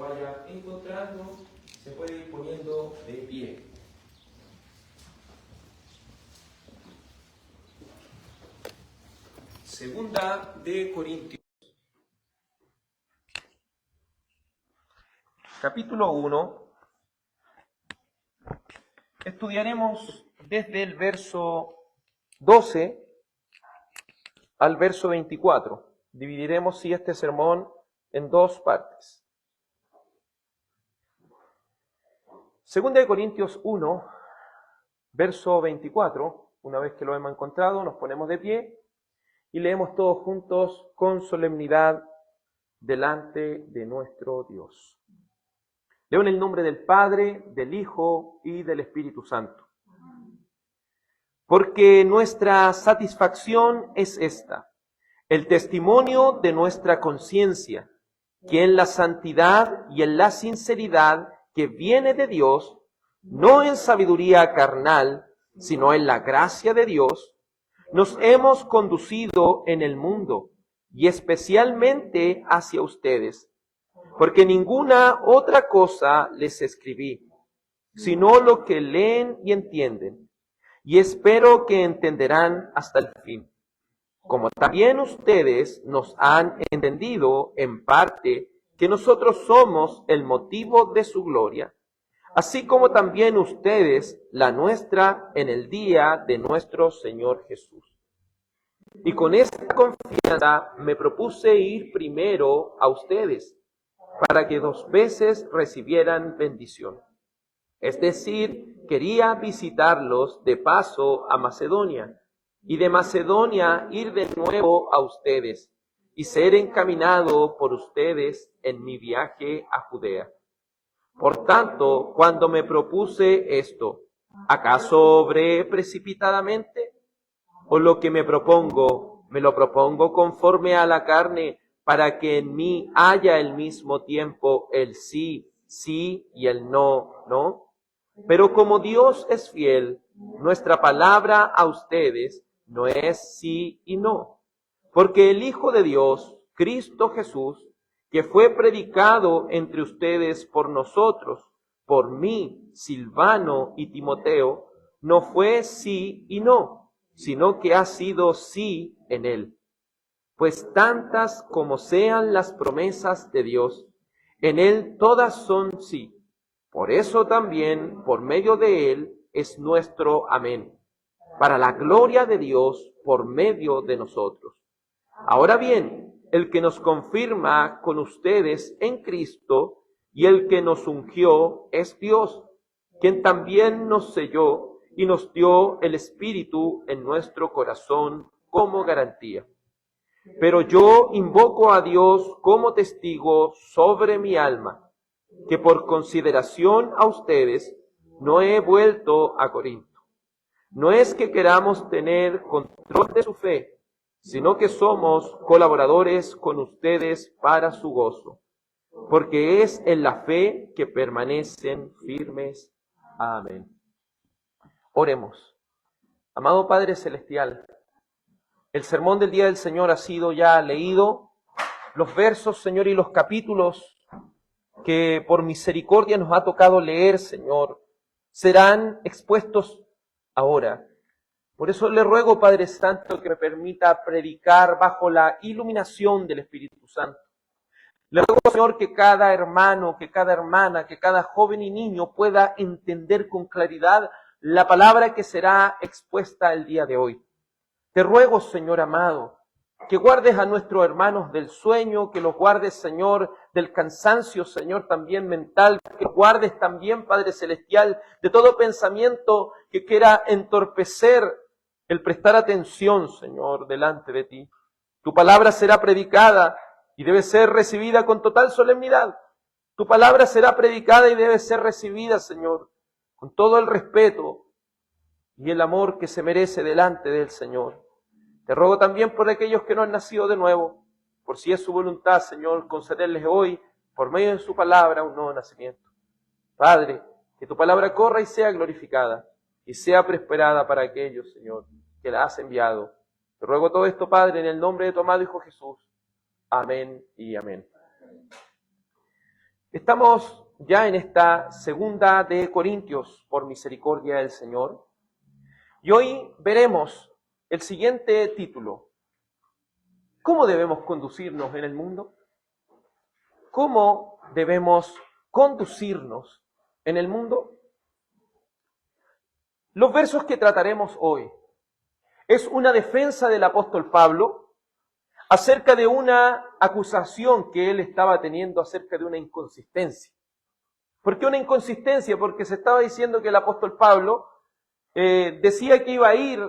vaya encontrando, se puede ir poniendo de pie. Segunda de Corintios, capítulo 1. Estudiaremos desde el verso 12 al verso 24. Dividiremos sí este sermón en dos partes. Segunda de Corintios 1, verso 24. Una vez que lo hemos encontrado, nos ponemos de pie y leemos todos juntos con solemnidad delante de nuestro Dios. Leo en el nombre del Padre, del Hijo y del Espíritu Santo. Porque nuestra satisfacción es esta, el testimonio de nuestra conciencia, que en la santidad y en la sinceridad que viene de Dios, no en sabiduría carnal, sino en la gracia de Dios, nos hemos conducido en el mundo, y especialmente hacia ustedes, porque ninguna otra cosa les escribí, sino lo que leen y entienden, y espero que entenderán hasta el fin. Como también ustedes nos han entendido en parte que nosotros somos el motivo de su gloria, así como también ustedes la nuestra en el día de nuestro Señor Jesús. Y con esta confianza me propuse ir primero a ustedes, para que 2 veces recibieran bendición. Es decir, quería visitarlos de paso a Macedonia, y de Macedonia ir de nuevo a ustedes, y ser encaminado por ustedes en mi viaje a Judea. Por tanto, cuando me propuse esto, ¿acaso obré precipitadamente? ¿O lo que me lo propongo conforme a la carne, para que en mí haya al mismo tiempo el sí, sí y el no, no? Pero como Dios es fiel, nuestra palabra a ustedes no es sí y no. Porque el Hijo de Dios, Cristo Jesús, que fue predicado entre ustedes por nosotros, por mí, Silvano y Timoteo, no fue sí y no, sino que ha sido sí en él. Pues tantas como sean las promesas de Dios, en él todas son sí. Por eso también, por medio de él, es nuestro amén, para la gloria de Dios por medio de nosotros. Ahora bien, el que nos confirma con ustedes en Cristo y el que nos ungió es Dios, quien también nos selló y nos dio el Espíritu en nuestro corazón como garantía. Pero yo invoco a Dios como testigo sobre mi alma, que por consideración a ustedes no he vuelto a Corinto. No es que queramos tener control de su fe, sino que somos colaboradores con ustedes para su gozo, porque es en la fe que permanecen firmes. Amén. Oremos. Amado Padre Celestial, el sermón del día del Señor ha sido ya leído, los versos, Señor, y los capítulos que por misericordia nos ha tocado leer, Señor, serán expuestos ahora. Por eso le ruego, Padre Santo, que me permita predicar bajo la iluminación del Espíritu Santo. Le ruego, Señor, que cada hermano, que cada hermana, que cada joven y niño pueda entender con claridad la palabra que será expuesta el día de hoy. Te ruego, Señor amado, que guardes a nuestros hermanos del sueño, que los guardes, Señor, del cansancio, Señor, también mental, que los guardes también, Padre Celestial, de todo pensamiento que quiera entorpecer el prestar atención, Señor, delante de ti. Tu palabra será predicada y debe ser recibida con total solemnidad. Tu palabra será predicada y debe ser recibida, Señor, con todo el respeto y el amor que se merece delante del Señor. Te ruego también por aquellos que no han nacido de nuevo, por si es su voluntad, Señor, concederles hoy, por medio de su palabra, un nuevo nacimiento. Padre, que tu palabra corra y sea glorificada, y sea prosperada para aquellos, Señor, que la has enviado. Te ruego todo esto, Padre, en el nombre de tu amado Hijo Jesús. Amén y amén. Estamos ya en esta segunda de Corintios, por misericordia del Señor, y hoy veremos el siguiente título: ¿cómo debemos conducirnos en el mundo? ¿Cómo debemos conducirnos en el mundo? Los versos que trataremos hoy es una defensa del apóstol Pablo acerca de una acusación que él estaba teniendo acerca de una inconsistencia. ¿Por qué una inconsistencia? Porque se estaba diciendo que el apóstol Pablo decía que iba a ir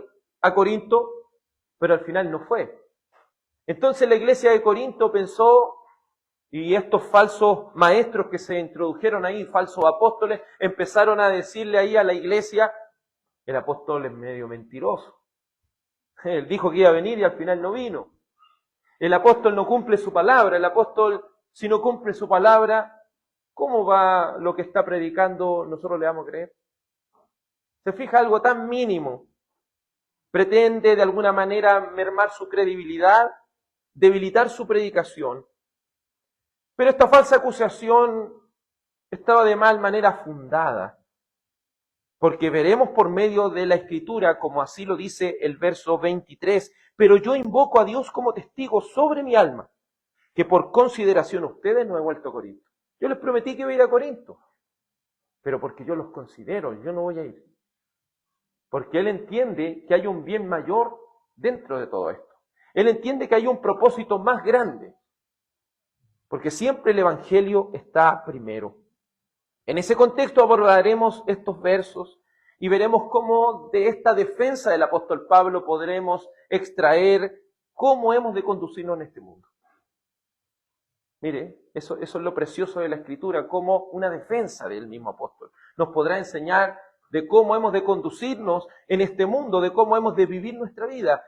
a Corinto, pero al final no fue. Entonces la iglesia de Corinto pensó, y estos falsos maestros que se introdujeron ahí, falsos apóstoles, empezaron a decirle ahí a la iglesia: el apóstol es medio mentiroso. Él dijo que iba a venir y al final no vino. El apóstol no cumple su palabra. El apóstol, si no cumple su palabra, ¿cómo va lo que está predicando? ¿Nosotros le vamos a creer? Se fija, algo tan mínimo. Pretende de alguna manera mermar su credibilidad, debilitar su predicación. Pero esta falsa acusación estaba de mal manera fundada. Porque veremos por medio de la Escritura, como así lo dice el verso 23, pero yo invoco a Dios como testigo sobre mi alma, que por consideración a ustedes no he vuelto a Corinto. Yo les prometí que iba a ir a Corinto, pero porque yo los considero, yo no voy a ir. Porque Él entiende que hay un bien mayor dentro de todo esto. Él entiende que hay un propósito más grande, porque siempre el Evangelio está primero. En ese contexto abordaremos estos versos y veremos cómo de esta defensa del apóstol Pablo podremos extraer cómo hemos de conducirnos en este mundo. Mire, eso es lo precioso de la Escritura, como una defensa del mismo apóstol. Nos podrá enseñar de cómo hemos de conducirnos en este mundo, de cómo hemos de vivir nuestra vida.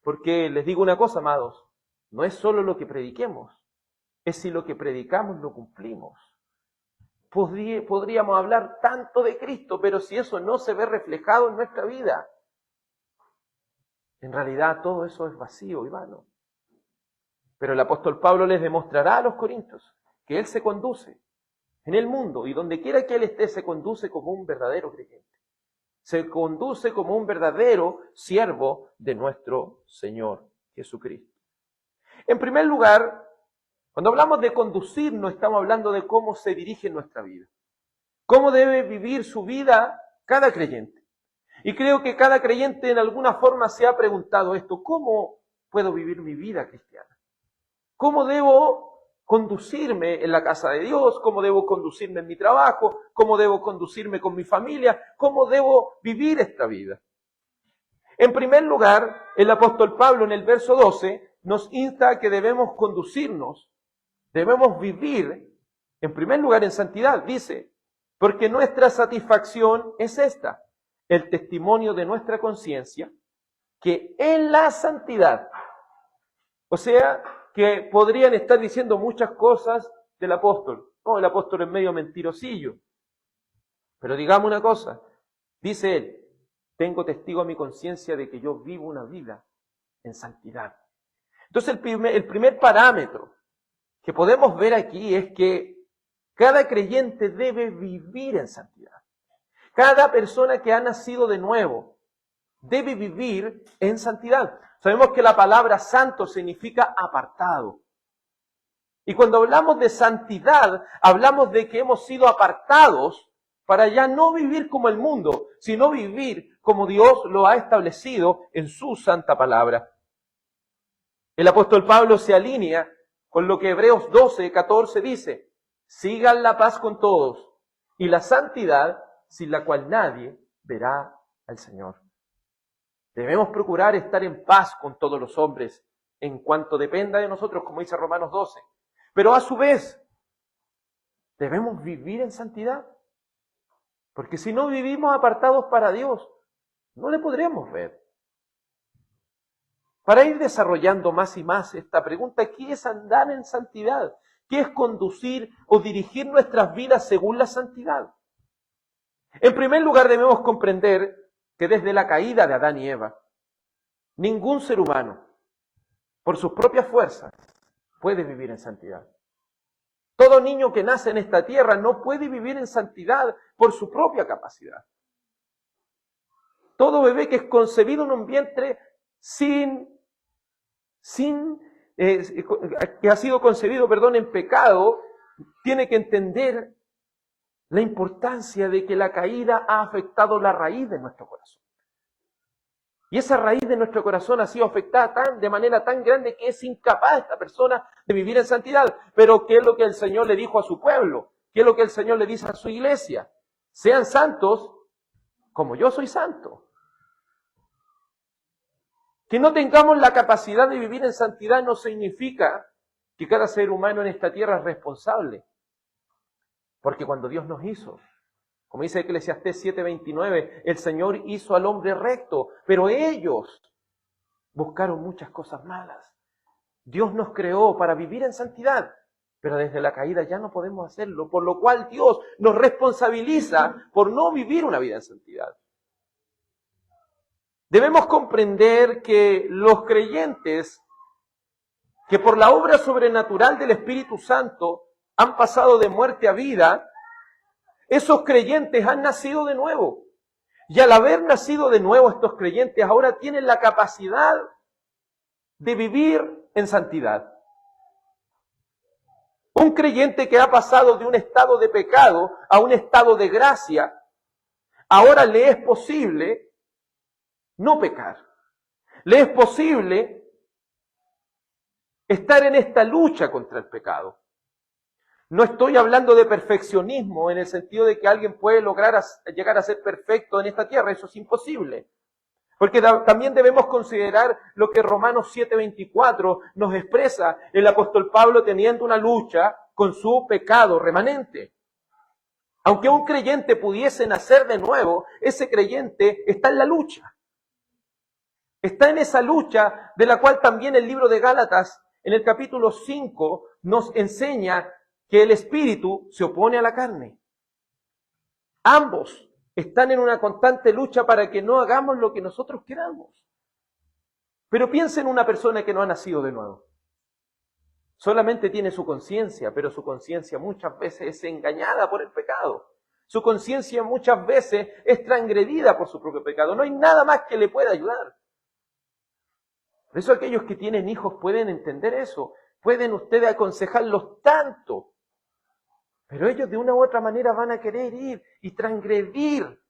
Porque les digo una cosa, amados, no es solo lo que prediquemos, es si lo que predicamos lo cumplimos. Podríamos hablar tanto de Cristo, pero si eso no se ve reflejado en nuestra vida, en realidad todo eso es vacío y vano. Pero el apóstol Pablo les demostrará a los corintios que él se conduce en el mundo, y donde quiera que él esté, se conduce como un verdadero creyente. Se conduce como un verdadero siervo de nuestro Señor Jesucristo. En primer lugar, cuando hablamos de conducir, no estamos hablando de cómo se dirige nuestra vida. Cómo debe vivir su vida cada creyente. Y creo que cada creyente en alguna forma se ha preguntado esto: ¿cómo puedo vivir mi vida cristiana? ¿Cómo debo conducirme en la casa de Dios? ¿Cómo debo conducirme en mi trabajo? ¿Cómo debo conducirme con mi familia? ¿Cómo debo vivir esta vida? En primer lugar, el apóstol Pablo en el verso 12 nos insta a que debemos conducirnos, debemos vivir, en primer lugar, en santidad. Dice: porque nuestra satisfacción es esta, el testimonio de nuestra conciencia, que en la santidad, o sea, que podrían estar diciendo muchas cosas del apóstol. No, el apóstol es medio mentirosillo. Pero digamos una cosa, dice él: tengo testigo a mi conciencia de que yo vivo una vida en santidad. Entonces el primer parámetro que podemos ver aquí es que cada creyente debe vivir en santidad. Cada persona que ha nacido de nuevo debe vivir en santidad. Sabemos que la palabra santo significa apartado. Y cuando hablamos de santidad, hablamos de que hemos sido apartados para ya no vivir como el mundo, sino vivir como Dios lo ha establecido en su santa palabra. El apóstol Pablo se alinea con lo que Hebreos 12:14 dice: sigan la paz con todos y la santidad, sin la cual nadie verá al Señor. Debemos procurar estar en paz con todos los hombres, en cuanto dependa de nosotros, como dice Romanos 12. Pero a su vez, debemos vivir en santidad. Porque si no vivimos apartados para Dios, no le podremos ver. Para ir desarrollando más y más esta pregunta, ¿qué es andar en santidad? ¿Qué es conducir o dirigir nuestras vidas según la santidad? En primer lugar, debemos comprender que desde la caída de Adán y Eva, ningún ser humano, por sus propias fuerzas, puede vivir en santidad. Todo niño que nace en esta tierra no puede vivir en santidad por su propia capacidad. Todo bebé que es concebido en un vientre que ha sido concebido, en pecado, tiene que entender la importancia de que la caída ha afectado la raíz de nuestro corazón. Y esa raíz de nuestro corazón ha sido afectada de manera tan grande que es incapaz esta persona de vivir en santidad. Pero ¿qué es lo que el Señor le dijo a su pueblo? ¿Qué es lo que el Señor le dice a su iglesia? Sean santos como yo soy santo. Que no tengamos la capacidad de vivir en santidad no significa que cada ser humano en esta tierra es responsable. Porque cuando Dios nos hizo, como dice Eclesiastés 7:29, el Señor hizo al hombre recto, pero ellos buscaron muchas cosas malas. Dios nos creó para vivir en santidad, pero desde la caída ya no podemos hacerlo, por lo cual Dios nos responsabiliza por no vivir una vida en santidad. Debemos comprender que los creyentes que por la obra sobrenatural del Espíritu Santo han pasado de muerte a vida, esos creyentes han nacido de nuevo. Y al haber nacido de nuevo estos creyentes ahora tienen la capacidad de vivir en santidad. Un creyente que ha pasado de un estado de pecado a un estado de gracia, ahora le es posible no pecar. Le es posible estar en esta lucha contra el pecado. No estoy hablando de perfeccionismo en el sentido de que alguien puede llegar a ser perfecto en esta tierra. Eso es imposible. Porque también debemos considerar lo que Romanos 7:24 nos expresa el apóstol Pablo teniendo una lucha con su pecado remanente. Aunque un creyente pudiese nacer de nuevo, ese creyente está en la lucha. Está en esa lucha de la cual también el libro de Gálatas, en el capítulo 5, nos enseña que el espíritu se opone a la carne. Ambos están en una constante lucha para que no hagamos lo que nosotros queramos. Pero piensa en una persona que no ha nacido de nuevo. Solamente tiene su conciencia, pero su conciencia muchas veces es engañada por el pecado. Su conciencia muchas veces es transgredida por su propio pecado. No hay nada más que le pueda ayudar. Por eso aquellos que tienen hijos pueden entender eso. Pueden ustedes aconsejarlos tanto. Pero ellos de una u otra manera van a querer ir y transgredir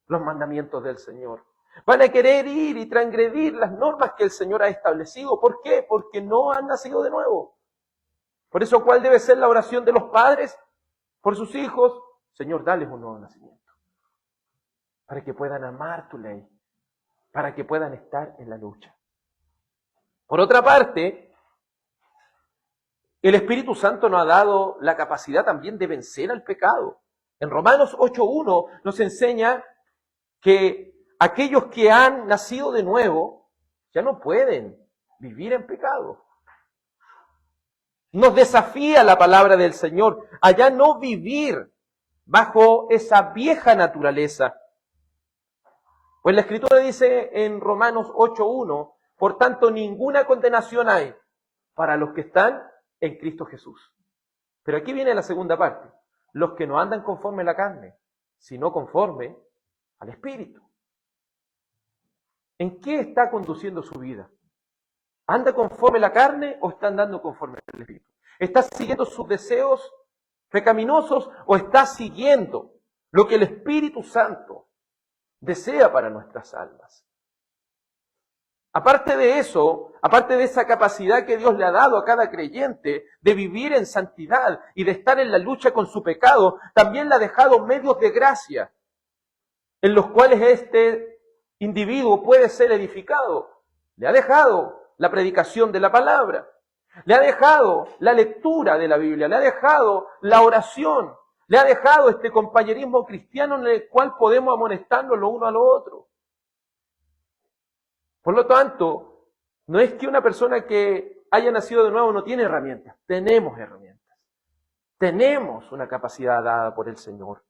los mandamientos del Señor. Van a querer ir y transgredir las normas que el Señor ha establecido. ¿Por qué? Porque no han nacido de nuevo. Por eso, ¿cuál debe ser la oración de los padres por sus hijos? Señor, dales un nuevo nacimiento. Para que puedan amar tu ley. Para que puedan estar en la lucha. Por otra parte, el Espíritu Santo nos ha dado la capacidad también de vencer al pecado. En Romanos 8:1 nos enseña que aquellos que han nacido de nuevo ya no pueden vivir en pecado. Nos desafía la palabra del Señor a ya no vivir bajo esa vieja naturaleza. Pues la Escritura dice en Romanos 8:1, por tanto ninguna condenación hay para los que están en Cristo Jesús. Pero aquí viene la segunda parte. Los que no andan conforme a la carne, sino conforme al Espíritu. ¿En qué está conduciendo su vida? ¿Anda conforme a la carne o está andando conforme al Espíritu? ¿Está siguiendo sus deseos pecaminosos o está siguiendo lo que el Espíritu Santo desea para nuestras almas? Aparte de eso, aparte de esa capacidad que Dios le ha dado a cada creyente de vivir en santidad y de estar en la lucha con su pecado, también le ha dejado medios de gracia en los cuales este individuo puede ser edificado. Le ha dejado la predicación de la palabra, le ha dejado la lectura de la Biblia, le ha dejado la oración, le ha dejado este compañerismo cristiano en el cual podemos amonestarnos lo uno a lo otro. Por lo tanto, no es que una persona que haya nacido de nuevo no tiene herramientas. Tenemos herramientas. Tenemos una capacidad dada por el Señor.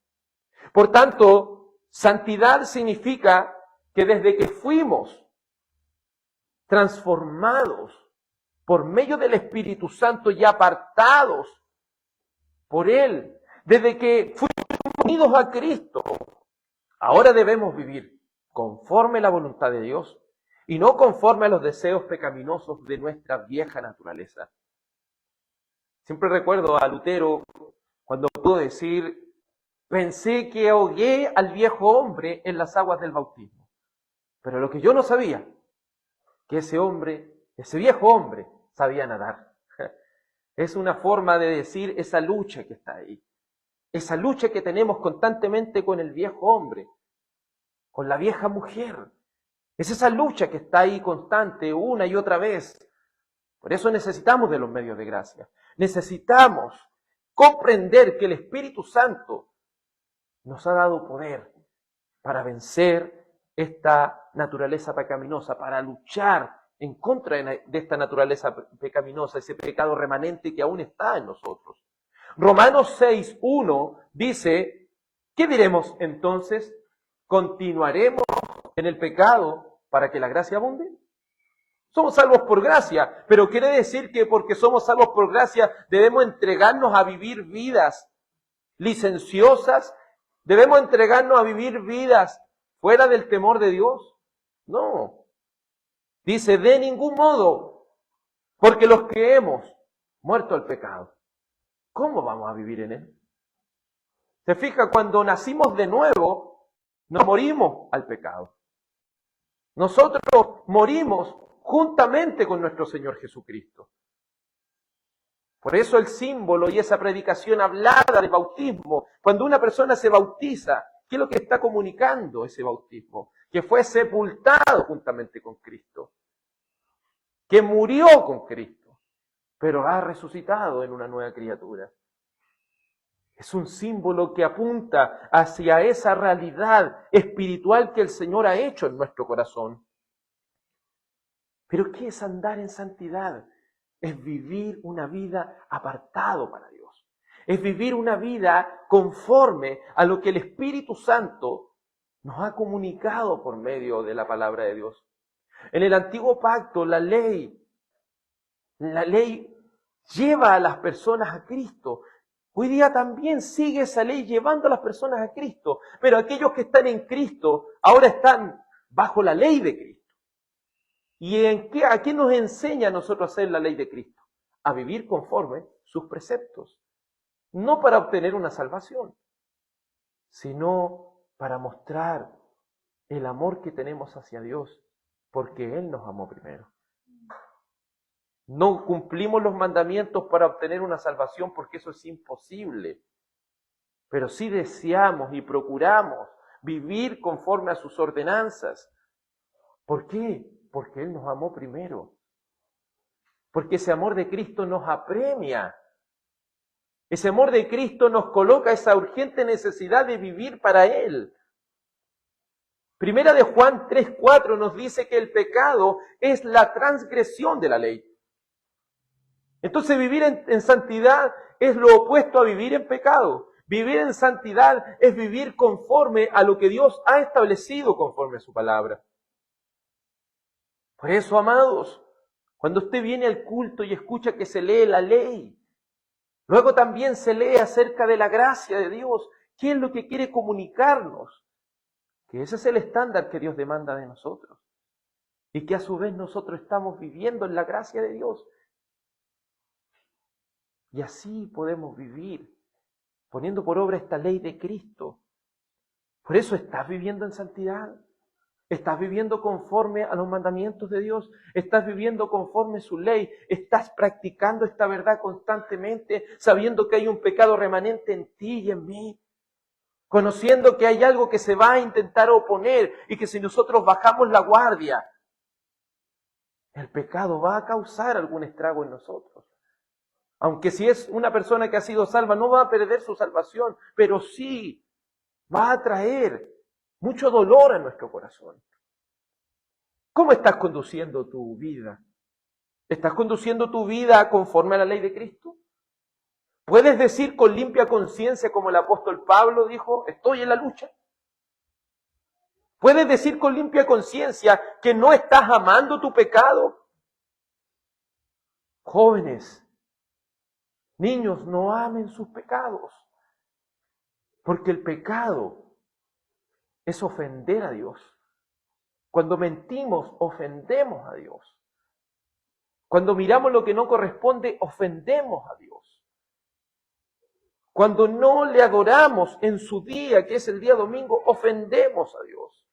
Por tanto, santidad significa que desde que fuimos transformados por medio del Espíritu Santo y apartados por Él, desde que fuimos unidos a Cristo. Ahora debemos vivir conforme a la voluntad de Dios y no conforme a los deseos pecaminosos de nuestra vieja naturaleza. Siempre recuerdo a Lutero cuando pudo decir: pensé que ahogué al viejo hombre en las aguas del bautismo. Pero lo que yo no sabía, que ese viejo hombre, sabía nadar. Es una forma de decir esa lucha que está ahí. Esa lucha que tenemos constantemente con el viejo hombre, con la vieja mujer. Es esa lucha que está ahí constante una y otra vez. Por eso necesitamos de los medios de gracia. Necesitamos comprender que el Espíritu Santo nos ha dado poder para vencer esta naturaleza pecaminosa, para luchar en contra de esta naturaleza pecaminosa, ese pecado remanente que aún está en nosotros. Romanos 6:1 dice: ¿qué diremos entonces? ¿Continuaremos en el pecado para que la gracia abunde? Somos salvos por gracia, pero quiere decir que porque somos salvos por gracia debemos entregarnos a vivir vidas licenciosas, debemos entregarnos a vivir vidas fuera del temor de Dios. No. Dice: de ningún modo, porque los que hemos muerto al pecado, ¿cómo vamos a vivir en él? Se fija, cuando nacimos de nuevo, nos morimos al pecado. Nosotros morimos juntamente con nuestro Señor Jesucristo. Por eso el símbolo y esa predicación hablada de bautismo, cuando una persona se bautiza, ¿qué es lo que está comunicando ese bautismo? Que fue sepultado juntamente con Cristo, que murió con Cristo, pero ha resucitado en una nueva criatura. Es un símbolo que apunta hacia esa realidad espiritual que el Señor ha hecho en nuestro corazón. Pero ¿qué es andar en santidad? Es vivir una vida apartado para Dios. Es vivir una vida conforme a lo que el Espíritu Santo nos ha comunicado por medio de la palabra de Dios. En el antiguo pacto, la ley lleva a las personas a Cristo. Hoy día también sigue esa ley llevando a las personas a Cristo. Pero aquellos que están en Cristo ahora están bajo la ley de Cristo. ¿Y a qué nos enseña a nosotros a hacer la ley de Cristo? A vivir conforme sus preceptos. No para obtener una salvación, sino para mostrar el amor que tenemos hacia Dios, porque Él nos amó primero. No cumplimos los mandamientos para obtener una salvación, porque eso es imposible. Pero sí deseamos y procuramos vivir conforme a sus ordenanzas. ¿Por qué? Porque Él nos amó primero. Porque ese amor de Cristo nos apremia. Ese amor de Cristo nos coloca esa urgente necesidad de vivir para Él. Primera de Juan 3:4 nos dice que el pecado es la transgresión de la ley. Entonces vivir en santidad es lo opuesto a vivir en pecado. Vivir en santidad es vivir conforme a lo que Dios ha establecido conforme a su palabra. Por eso, amados, cuando usted viene al culto y escucha que se lee la ley, luego también se lee acerca de la gracia de Dios. ¿Qué es lo que quiere comunicarnos? Que ese es el estándar que Dios demanda de nosotros. Y que a su vez nosotros estamos viviendo en la gracia de Dios. Y así podemos vivir, poniendo por obra esta ley de Cristo. Por eso estás viviendo en santidad. Estás viviendo conforme a los mandamientos de Dios. Estás viviendo conforme a su ley. Estás practicando esta verdad constantemente, sabiendo que hay un pecado remanente en ti y en mí. Conociendo que hay algo que se va a intentar oponer y que si nosotros bajamos la guardia, el pecado va a causar algún estrago en nosotros. Aunque si es una persona que ha sido salva, no va a perder su salvación, pero sí va a traer mucho dolor a nuestro corazón. ¿Cómo estás conduciendo tu vida? ¿Estás conduciendo tu vida conforme a la ley de Cristo? ¿Puedes decir con limpia conciencia, como el apóstol Pablo dijo, estoy en la lucha? ¿Puedes decir con limpia conciencia que no estás amando tu pecado? Jóvenes, Niños, no amen sus pecados, porque el pecado es ofender a Dios. Cuando mentimos, ofendemos a Dios. Cuando miramos lo que no corresponde, ofendemos a Dios. Cuando no le adoramos en su día, que es el día domingo, ofendemos a Dios.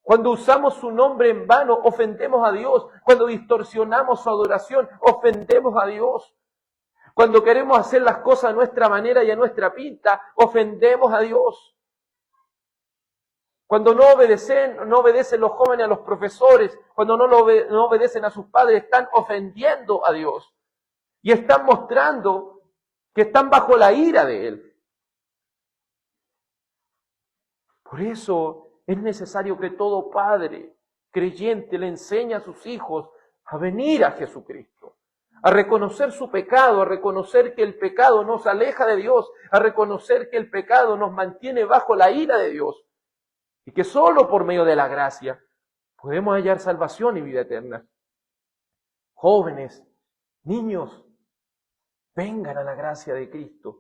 Cuando usamos su nombre en vano, ofendemos a Dios. Cuando distorsionamos su adoración, ofendemos a Dios. Cuando queremos hacer las cosas a nuestra manera y a nuestra pinta, ofendemos a Dios. Cuando no obedecen los jóvenes a los profesores, cuando no obedecen a sus padres, están ofendiendo a Dios. Y están mostrando que están bajo la ira de Él. Por eso es necesario que todo padre creyente le enseñe a sus hijos a venir a Jesucristo, a reconocer su pecado, a reconocer que el pecado nos aleja de Dios, a reconocer que el pecado nos mantiene bajo la ira de Dios y que solo por medio de la gracia podemos hallar salvación y vida eterna. Jóvenes, niños, vengan a la gracia de Cristo,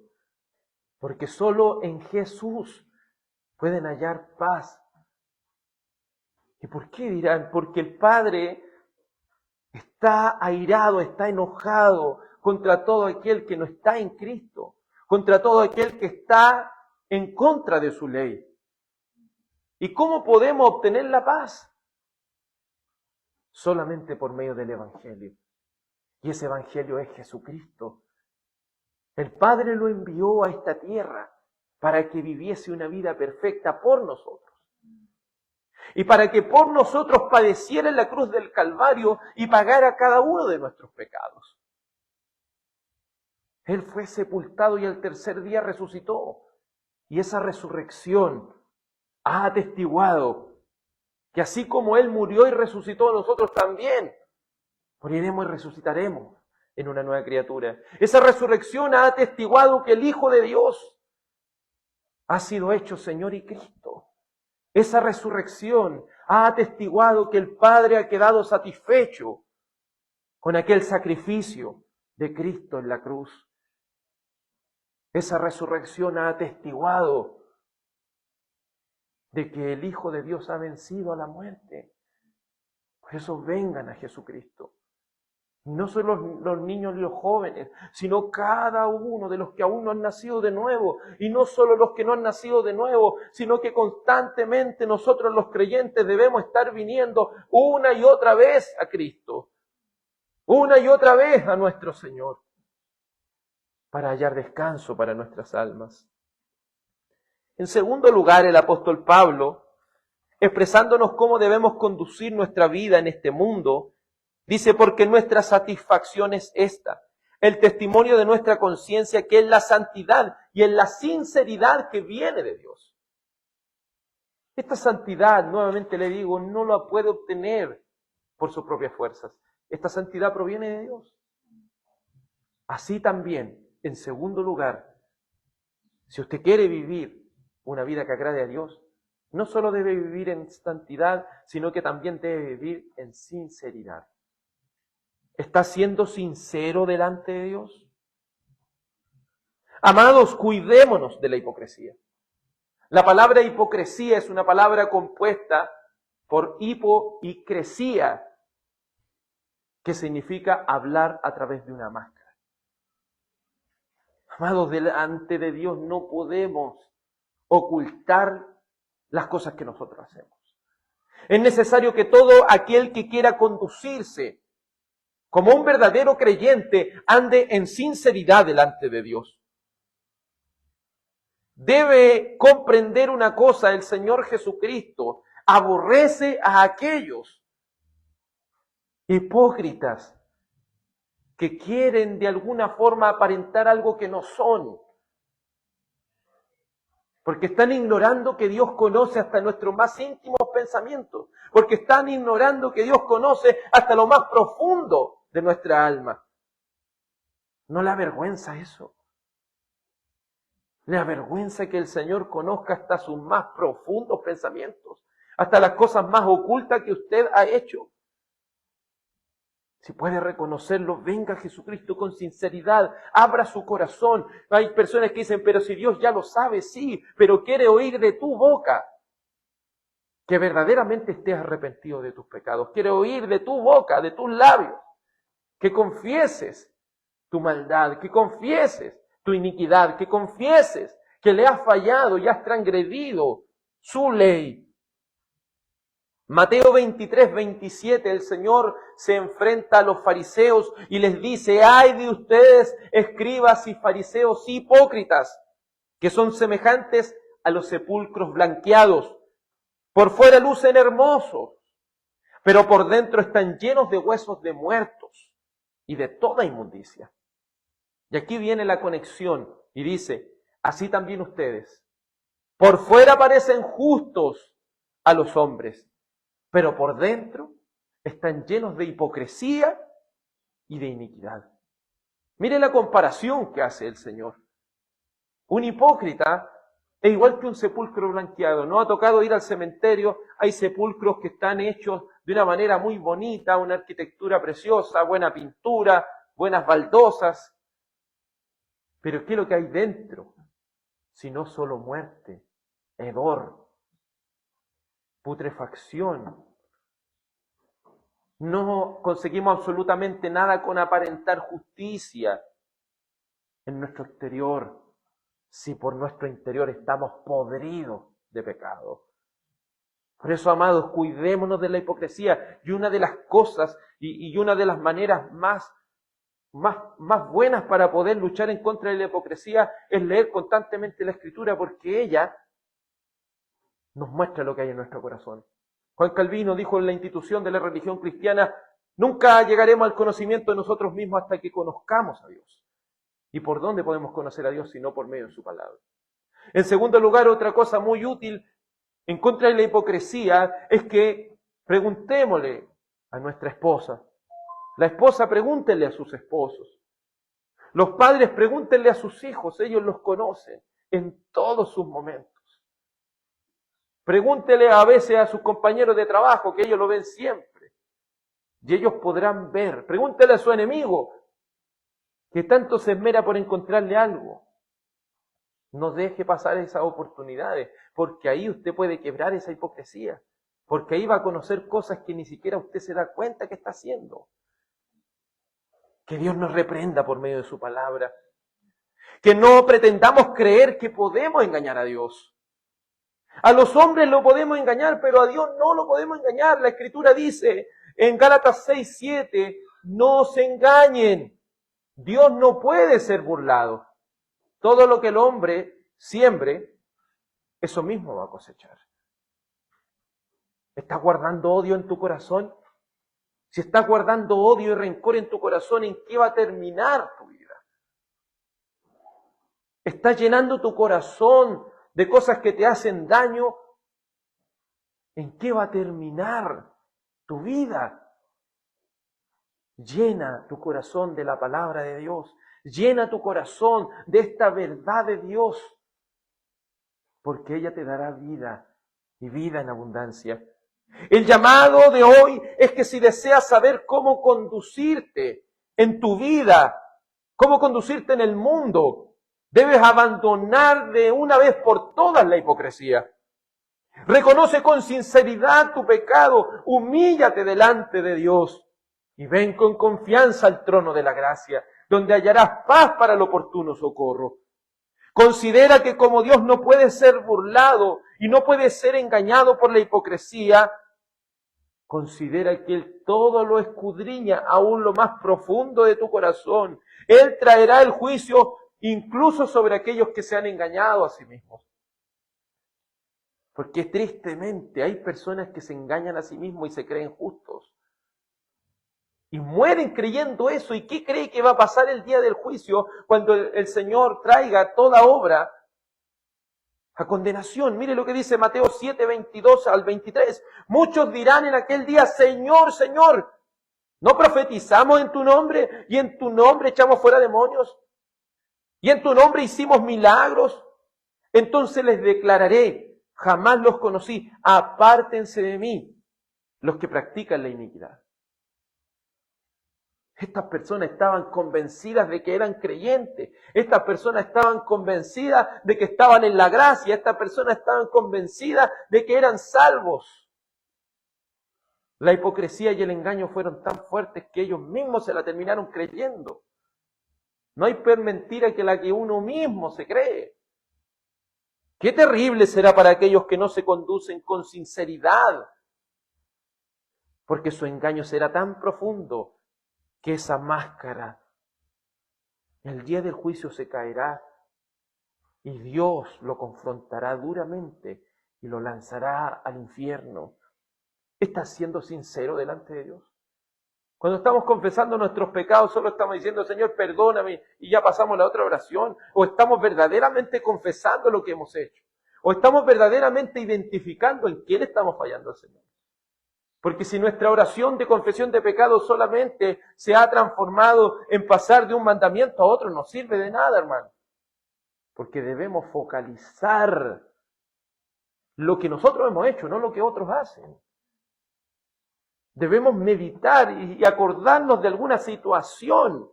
porque solo en Jesús pueden hallar paz. ¿Y por qué dirán? Porque el Padre está airado, está enojado contra todo aquel que no está en Cristo, contra todo aquel que está en contra de su ley. ¿Y cómo podemos obtener la paz? Solamente por medio del Evangelio. Y ese Evangelio es Jesucristo. El Padre lo envió a esta tierra para que viviese una vida perfecta por nosotros. Y para que por nosotros padeciera en la cruz del Calvario y pagara cada uno de nuestros pecados. Él fue sepultado y al tercer día resucitó. Y esa resurrección ha atestiguado que así como Él murió y resucitó, nosotros también moriremos y resucitaremos en una nueva criatura. Esa resurrección ha atestiguado que el Hijo de Dios ha sido hecho Señor y Cristo. Esa resurrección ha atestiguado que el Padre ha quedado satisfecho con aquel sacrificio de Cristo en la cruz. Esa resurrección ha atestiguado de que el Hijo de Dios ha vencido a la muerte. Por eso vengan a Jesucristo. No solo los niños y los jóvenes, sino cada uno de los que aún no han nacido de nuevo. Y no solo los que no han nacido de nuevo, sino que constantemente nosotros los creyentes debemos estar viniendo una y otra vez a Cristo. Una y otra vez a nuestro Señor. Para hallar descanso para nuestras almas. En segundo lugar, el apóstol Pablo, expresándonos cómo debemos conducir nuestra vida en este mundo, dice, porque nuestra satisfacción es esta, el testimonio de nuestra conciencia, que es la santidad y es la sinceridad que viene de Dios. Esta santidad, nuevamente le digo, no la puede obtener por sus propias fuerzas. Esta santidad proviene de Dios. Así también, en segundo lugar, si usted quiere vivir una vida que agrade a Dios, no solo debe vivir en santidad, sino que también debe vivir en sinceridad. ¿Está siendo sincero delante de Dios? Amados, cuidémonos de la hipocresía. La palabra hipocresía es una palabra compuesta por hipo y cresía, que significa hablar a través de una máscara. Amados, delante de Dios no podemos ocultar las cosas que nosotros hacemos. Es necesario que todo aquel que quiera conducirse como un verdadero creyente ande en sinceridad delante de Dios. Debe comprender una cosa: el Señor Jesucristo aborrece a aquellos hipócritas que quieren de alguna forma aparentar algo que no son. Porque están ignorando que Dios conoce hasta nuestros más íntimos pensamientos. Porque están ignorando que Dios conoce hasta lo más profundo de nuestra alma. ¿No le avergüenza eso? ¿Le avergüenza que el Señor conozca hasta sus más profundos pensamientos? Hasta las cosas más ocultas que usted ha hecho. Si puede reconocerlo, venga a Jesucristo con sinceridad, abra su corazón. Hay personas que dicen, pero si Dios ya lo sabe, sí, pero quiere oír de tu boca que verdaderamente estés arrepentido de tus pecados. Quiere oír de tu boca, de tus labios, que confieses tu maldad, que confieses tu iniquidad, que confieses que le has fallado y has transgredido su ley. Mateo 23, 27, el Señor se enfrenta a los fariseos y les dice, ¡ay de ustedes, escribas y fariseos hipócritas, que son semejantes a los sepulcros blanqueados! Por fuera lucen hermosos, pero por dentro están llenos de huesos de muertos y de toda inmundicia. Y aquí viene la conexión y dice, así también ustedes, por fuera parecen justos a los hombres, pero por dentro están llenos de hipocresía y de iniquidad. Mire la comparación que hace el Señor. Un hipócrita es igual que un sepulcro blanqueado. ¿No ha tocado ir al cementerio? Hay sepulcros que están hechos de una manera muy bonita, una arquitectura preciosa, buena pintura, buenas baldosas. Pero ¿qué es lo que hay dentro? Si no solo muerte, hedor, putrefacción. No conseguimos absolutamente nada con aparentar justicia en nuestro exterior, si por nuestro interior estamos podridos de pecado. Por eso, amados, cuidémonos de la hipocresía. Y una de las cosas y una de las maneras más buenas para poder luchar en contra de la hipocresía es leer constantemente la Escritura, porque ella nos muestra lo que hay en nuestro corazón. Juan Calvino dijo en la institución de la religión cristiana, nunca llegaremos al conocimiento de nosotros mismos hasta que conozcamos a Dios. ¿Y por dónde podemos conocer a Dios si no por medio de su palabra? En segundo lugar, otra cosa muy útil en contra de la hipocresía es que preguntémosle a nuestra esposa. La esposa pregúntenle a sus esposos. Los padres pregúntenle a sus hijos, ellos los conocen en todos sus momentos. Pregúntele a veces a sus compañeros de trabajo, que ellos lo ven siempre. Y ellos podrán ver. Pregúntele a su enemigo, que tanto se esmera por encontrarle algo. No deje pasar esas oportunidades, porque ahí usted puede quebrar esa hipocresía. Porque ahí va a conocer cosas que ni siquiera usted se da cuenta que está haciendo. Que Dios nos reprenda por medio de su palabra. Que no pretendamos creer que podemos engañar a Dios. A los hombres lo podemos engañar, pero a Dios no lo podemos engañar. La Escritura dice en Gálatas 6, 7, no se engañen. Dios no puede ser burlado. Todo lo que el hombre siembre, eso mismo va a cosechar. ¿Estás guardando odio en tu corazón? Si estás guardando odio y rencor en tu corazón, ¿en qué va a terminar tu vida? ¿Estás llenando tu corazón de cosas que te hacen daño? ¿En qué va a terminar tu vida? Llena tu corazón de la palabra de Dios. Llena tu corazón de esta verdad de Dios. Porque ella te dará vida y vida en abundancia. El llamado de hoy es que si deseas saber cómo conducirte en tu vida, cómo conducirte en el mundo, debes abandonar de una vez por todas la hipocresía. Reconoce con sinceridad tu pecado, humíllate delante de Dios y ven con confianza al trono de la gracia, donde hallarás paz para el oportuno socorro. Considera que como Dios no puede ser burlado y no puede ser engañado por la hipocresía, considera que Él todo lo escudriña, aún lo más profundo de tu corazón. Él traerá el juicio incluso sobre aquellos que se han engañado a sí mismos. Porque tristemente hay personas que se engañan a sí mismos y se creen justos. Y mueren creyendo eso. ¿Y qué cree que va a pasar el día del juicio cuando el Señor traiga toda obra a condenación? Mire lo que dice Mateo 7, 22 al 23. Muchos dirán en aquel día, Señor, Señor, ¿no profetizamos en tu nombre? Y en tu nombre echamos fuera demonios. Y en tu nombre hicimos milagros. Entonces les declararé, jamás los conocí, apártense de mí, los que practican la iniquidad. Estas personas estaban convencidas de que eran creyentes. Estas personas estaban convencidas de que estaban en la gracia. Estas personas estaban convencidas de que eran salvos. La hipocresía y el engaño fueron tan fuertes que ellos mismos se la terminaron creyendo. No hay peor mentira que la que uno mismo se cree. Qué terrible será para aquellos que no se conducen con sinceridad, porque su engaño será tan profundo que esa máscara, el día del juicio se caerá y Dios lo confrontará duramente y lo lanzará al infierno. ¿Estás siendo sincero delante de Dios? Cuando estamos confesando nuestros pecados, solo estamos diciendo, Señor, perdóname, y ya pasamos la otra oración. O estamos verdaderamente confesando lo que hemos hecho. O estamos verdaderamente identificando en quién estamos fallando al Señor. Porque si nuestra oración de confesión de pecados solamente se ha transformado en pasar de un mandamiento a otro, no sirve de nada, hermano. Porque debemos focalizar lo que nosotros hemos hecho, no lo que otros hacen. Debemos meditar y acordarnos de alguna situación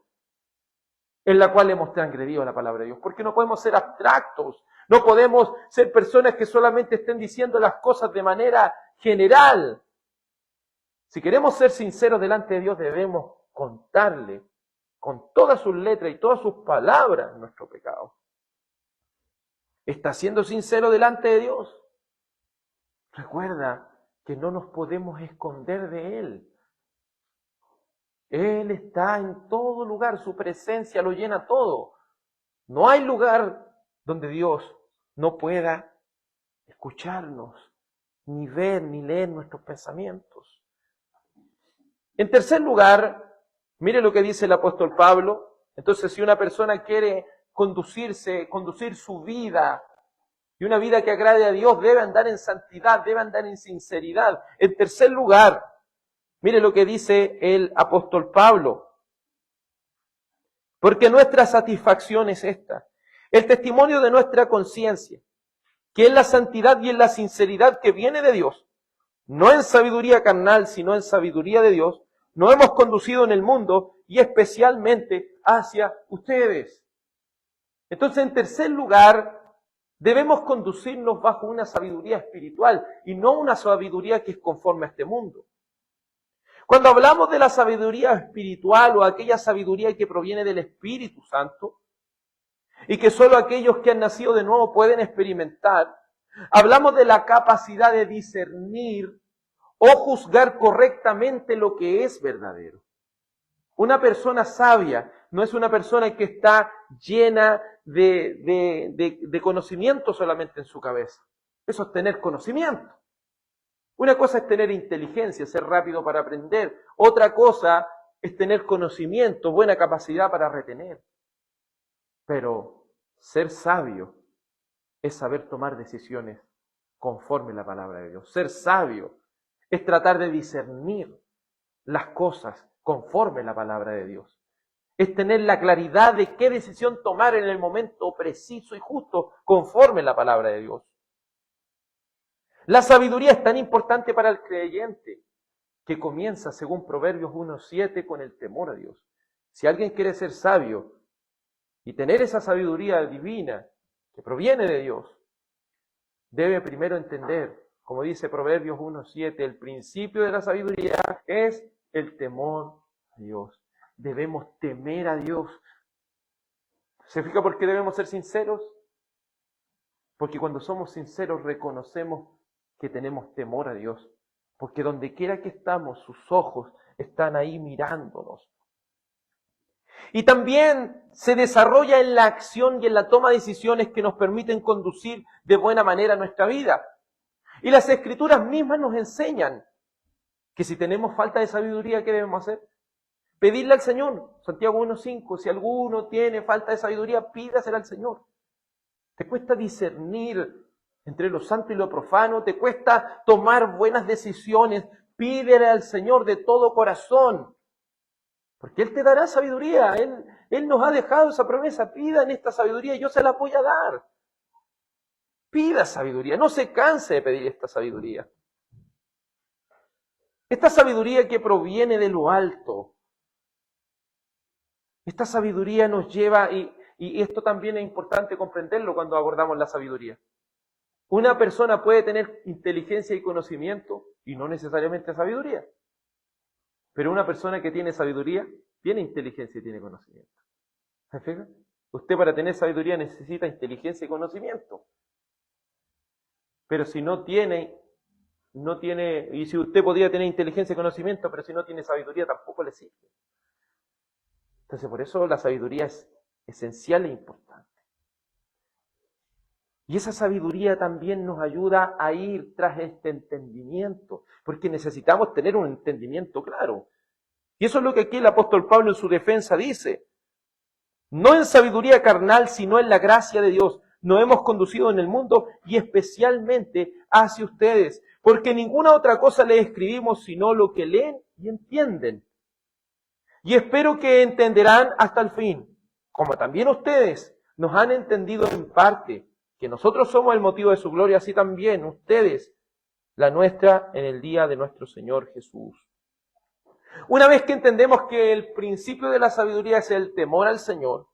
en la cual hemos transgredido la palabra de Dios. Porque no podemos ser abstractos, no podemos ser personas que solamente estén diciendo las cosas de manera general. Si queremos ser sinceros delante de Dios, debemos contarle con todas sus letras y todas sus palabras nuestro pecado. ¿Estás siendo sincero delante de Dios? Recuerda que no nos podemos esconder de Él. Él está en todo lugar, su presencia lo llena todo. No hay lugar donde Dios no pueda escucharnos, ni ver, ni leer nuestros pensamientos. En tercer lugar, mire lo que dice el apóstol Pablo. Entonces, si una persona quiere conducir su vida, y una vida que agrade a Dios, debe andar en santidad, debe andar en sinceridad. En tercer lugar, mire lo que dice el apóstol Pablo. Porque nuestra satisfacción es esta. El testimonio de nuestra conciencia, que es la santidad y en la sinceridad que viene de Dios, no en sabiduría carnal, sino en sabiduría de Dios, nos hemos conducido en el mundo y especialmente hacia ustedes. Entonces, en tercer lugar, debemos conducirnos bajo una sabiduría espiritual y no una sabiduría que es conforme a este mundo. Cuando hablamos de la sabiduría espiritual o aquella sabiduría que proviene del Espíritu Santo y que solo aquellos que han nacido de nuevo pueden experimentar, hablamos de la capacidad de discernir o juzgar correctamente lo que es verdadero. Una persona sabia no es una persona que está llena de conocimiento solamente en su cabeza. Eso es tener conocimiento. Una cosa es tener inteligencia, ser rápido para aprender. Otra cosa es tener conocimiento, buena capacidad para retener. Pero ser sabio es saber tomar decisiones conforme a la palabra de Dios. Ser sabio es tratar de discernir las cosas conforme a la palabra de Dios. Es tener la claridad de qué decisión tomar en el momento preciso y justo conforme a la palabra de Dios. La sabiduría es tan importante para el creyente que comienza, según Proverbios 1:7, con el temor a Dios. Si alguien quiere ser sabio y tener esa sabiduría divina que proviene de Dios, debe primero entender, como dice Proverbios 1:7, el principio de la sabiduría es el temor a Dios. Debemos temer a Dios. ¿Se fija por qué debemos ser sinceros? Porque cuando somos sinceros reconocemos que tenemos temor a Dios. Porque donde quiera que estamos, sus ojos están ahí mirándonos. Y también se desarrolla en la acción y en la toma de decisiones que nos permiten conducir de buena manera nuestra vida. Y las Escrituras mismas nos enseñan que si tenemos falta de sabiduría, ¿qué debemos hacer? Pedirle al Señor. Santiago 1:5, si alguno tiene falta de sabiduría, pídasela al Señor. ¿Te cuesta discernir entre lo santo y lo profano? ¿Te cuesta tomar buenas decisiones? Pídele al Señor de todo corazón, porque Él te dará sabiduría. Él nos ha dejado esa promesa. Pidan esta sabiduría y yo se la voy a dar. Pida sabiduría, no se canse de pedir esta sabiduría. Esta sabiduría que proviene de lo alto. Esta sabiduría nos lleva, y esto también es importante comprenderlo cuando abordamos la sabiduría. Una persona puede tener inteligencia y conocimiento y no necesariamente sabiduría. Pero una persona que tiene sabiduría, tiene inteligencia y tiene conocimiento. ¿Se fija? Usted para tener sabiduría necesita inteligencia y conocimiento. Pero si no tiene, y si usted podría tener inteligencia y conocimiento, pero si no tiene sabiduría tampoco le sirve. Entonces por eso la sabiduría es esencial e importante. Y esa sabiduría también nos ayuda a ir tras este entendimiento, porque necesitamos tener un entendimiento claro. Y eso es lo que aquí el apóstol Pablo en su defensa dice. No en sabiduría carnal, sino en la gracia de Dios, nos hemos conducido en el mundo y especialmente hacia ustedes, porque ninguna otra cosa les escribimos sino lo que leen y entienden. Y espero que entenderán hasta el fin, como también ustedes nos han entendido en parte, que nosotros somos el motivo de su gloria, así también ustedes, la nuestra en el día de nuestro Señor Jesús. Una vez que entendemos que el principio de la sabiduría es el temor al Señor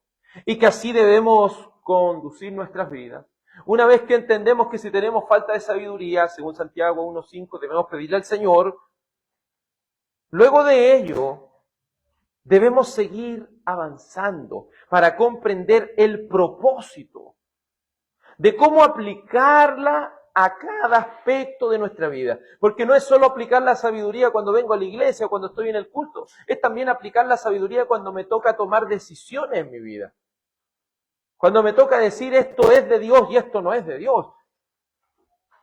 y que así debemos conducir nuestras vidas, una vez que entendemos que si tenemos falta de sabiduría, según Santiago 1:5, debemos pedirle al Señor, luego de ello debemos seguir avanzando para comprender el propósito de cómo aplicarla a cada aspecto de nuestra vida. Porque no es solo aplicar la sabiduría cuando vengo a la iglesia o cuando estoy en el culto, es también aplicar la sabiduría cuando me toca tomar decisiones en mi vida. Cuando me toca decir esto es de Dios y esto no es de Dios.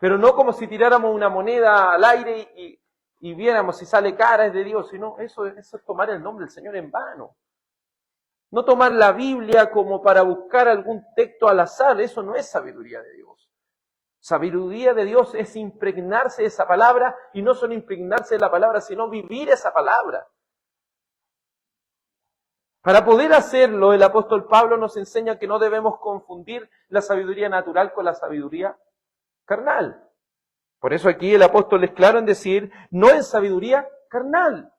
Pero no como si tiráramos una moneda al aire y viéramos si sale cara es de Dios, sino eso es tomar el nombre del Señor en vano. No tomar la Biblia como para buscar algún texto al azar, eso no es sabiduría de Dios. Sabiduría de Dios es impregnarse de esa palabra y no solo impregnarse de la palabra, sino vivir esa palabra. Para poder hacerlo, el apóstol Pablo nos enseña que no debemos confundir la sabiduría natural con la sabiduría carnal. Por eso aquí el apóstol es claro en decir, no en sabiduría carnal.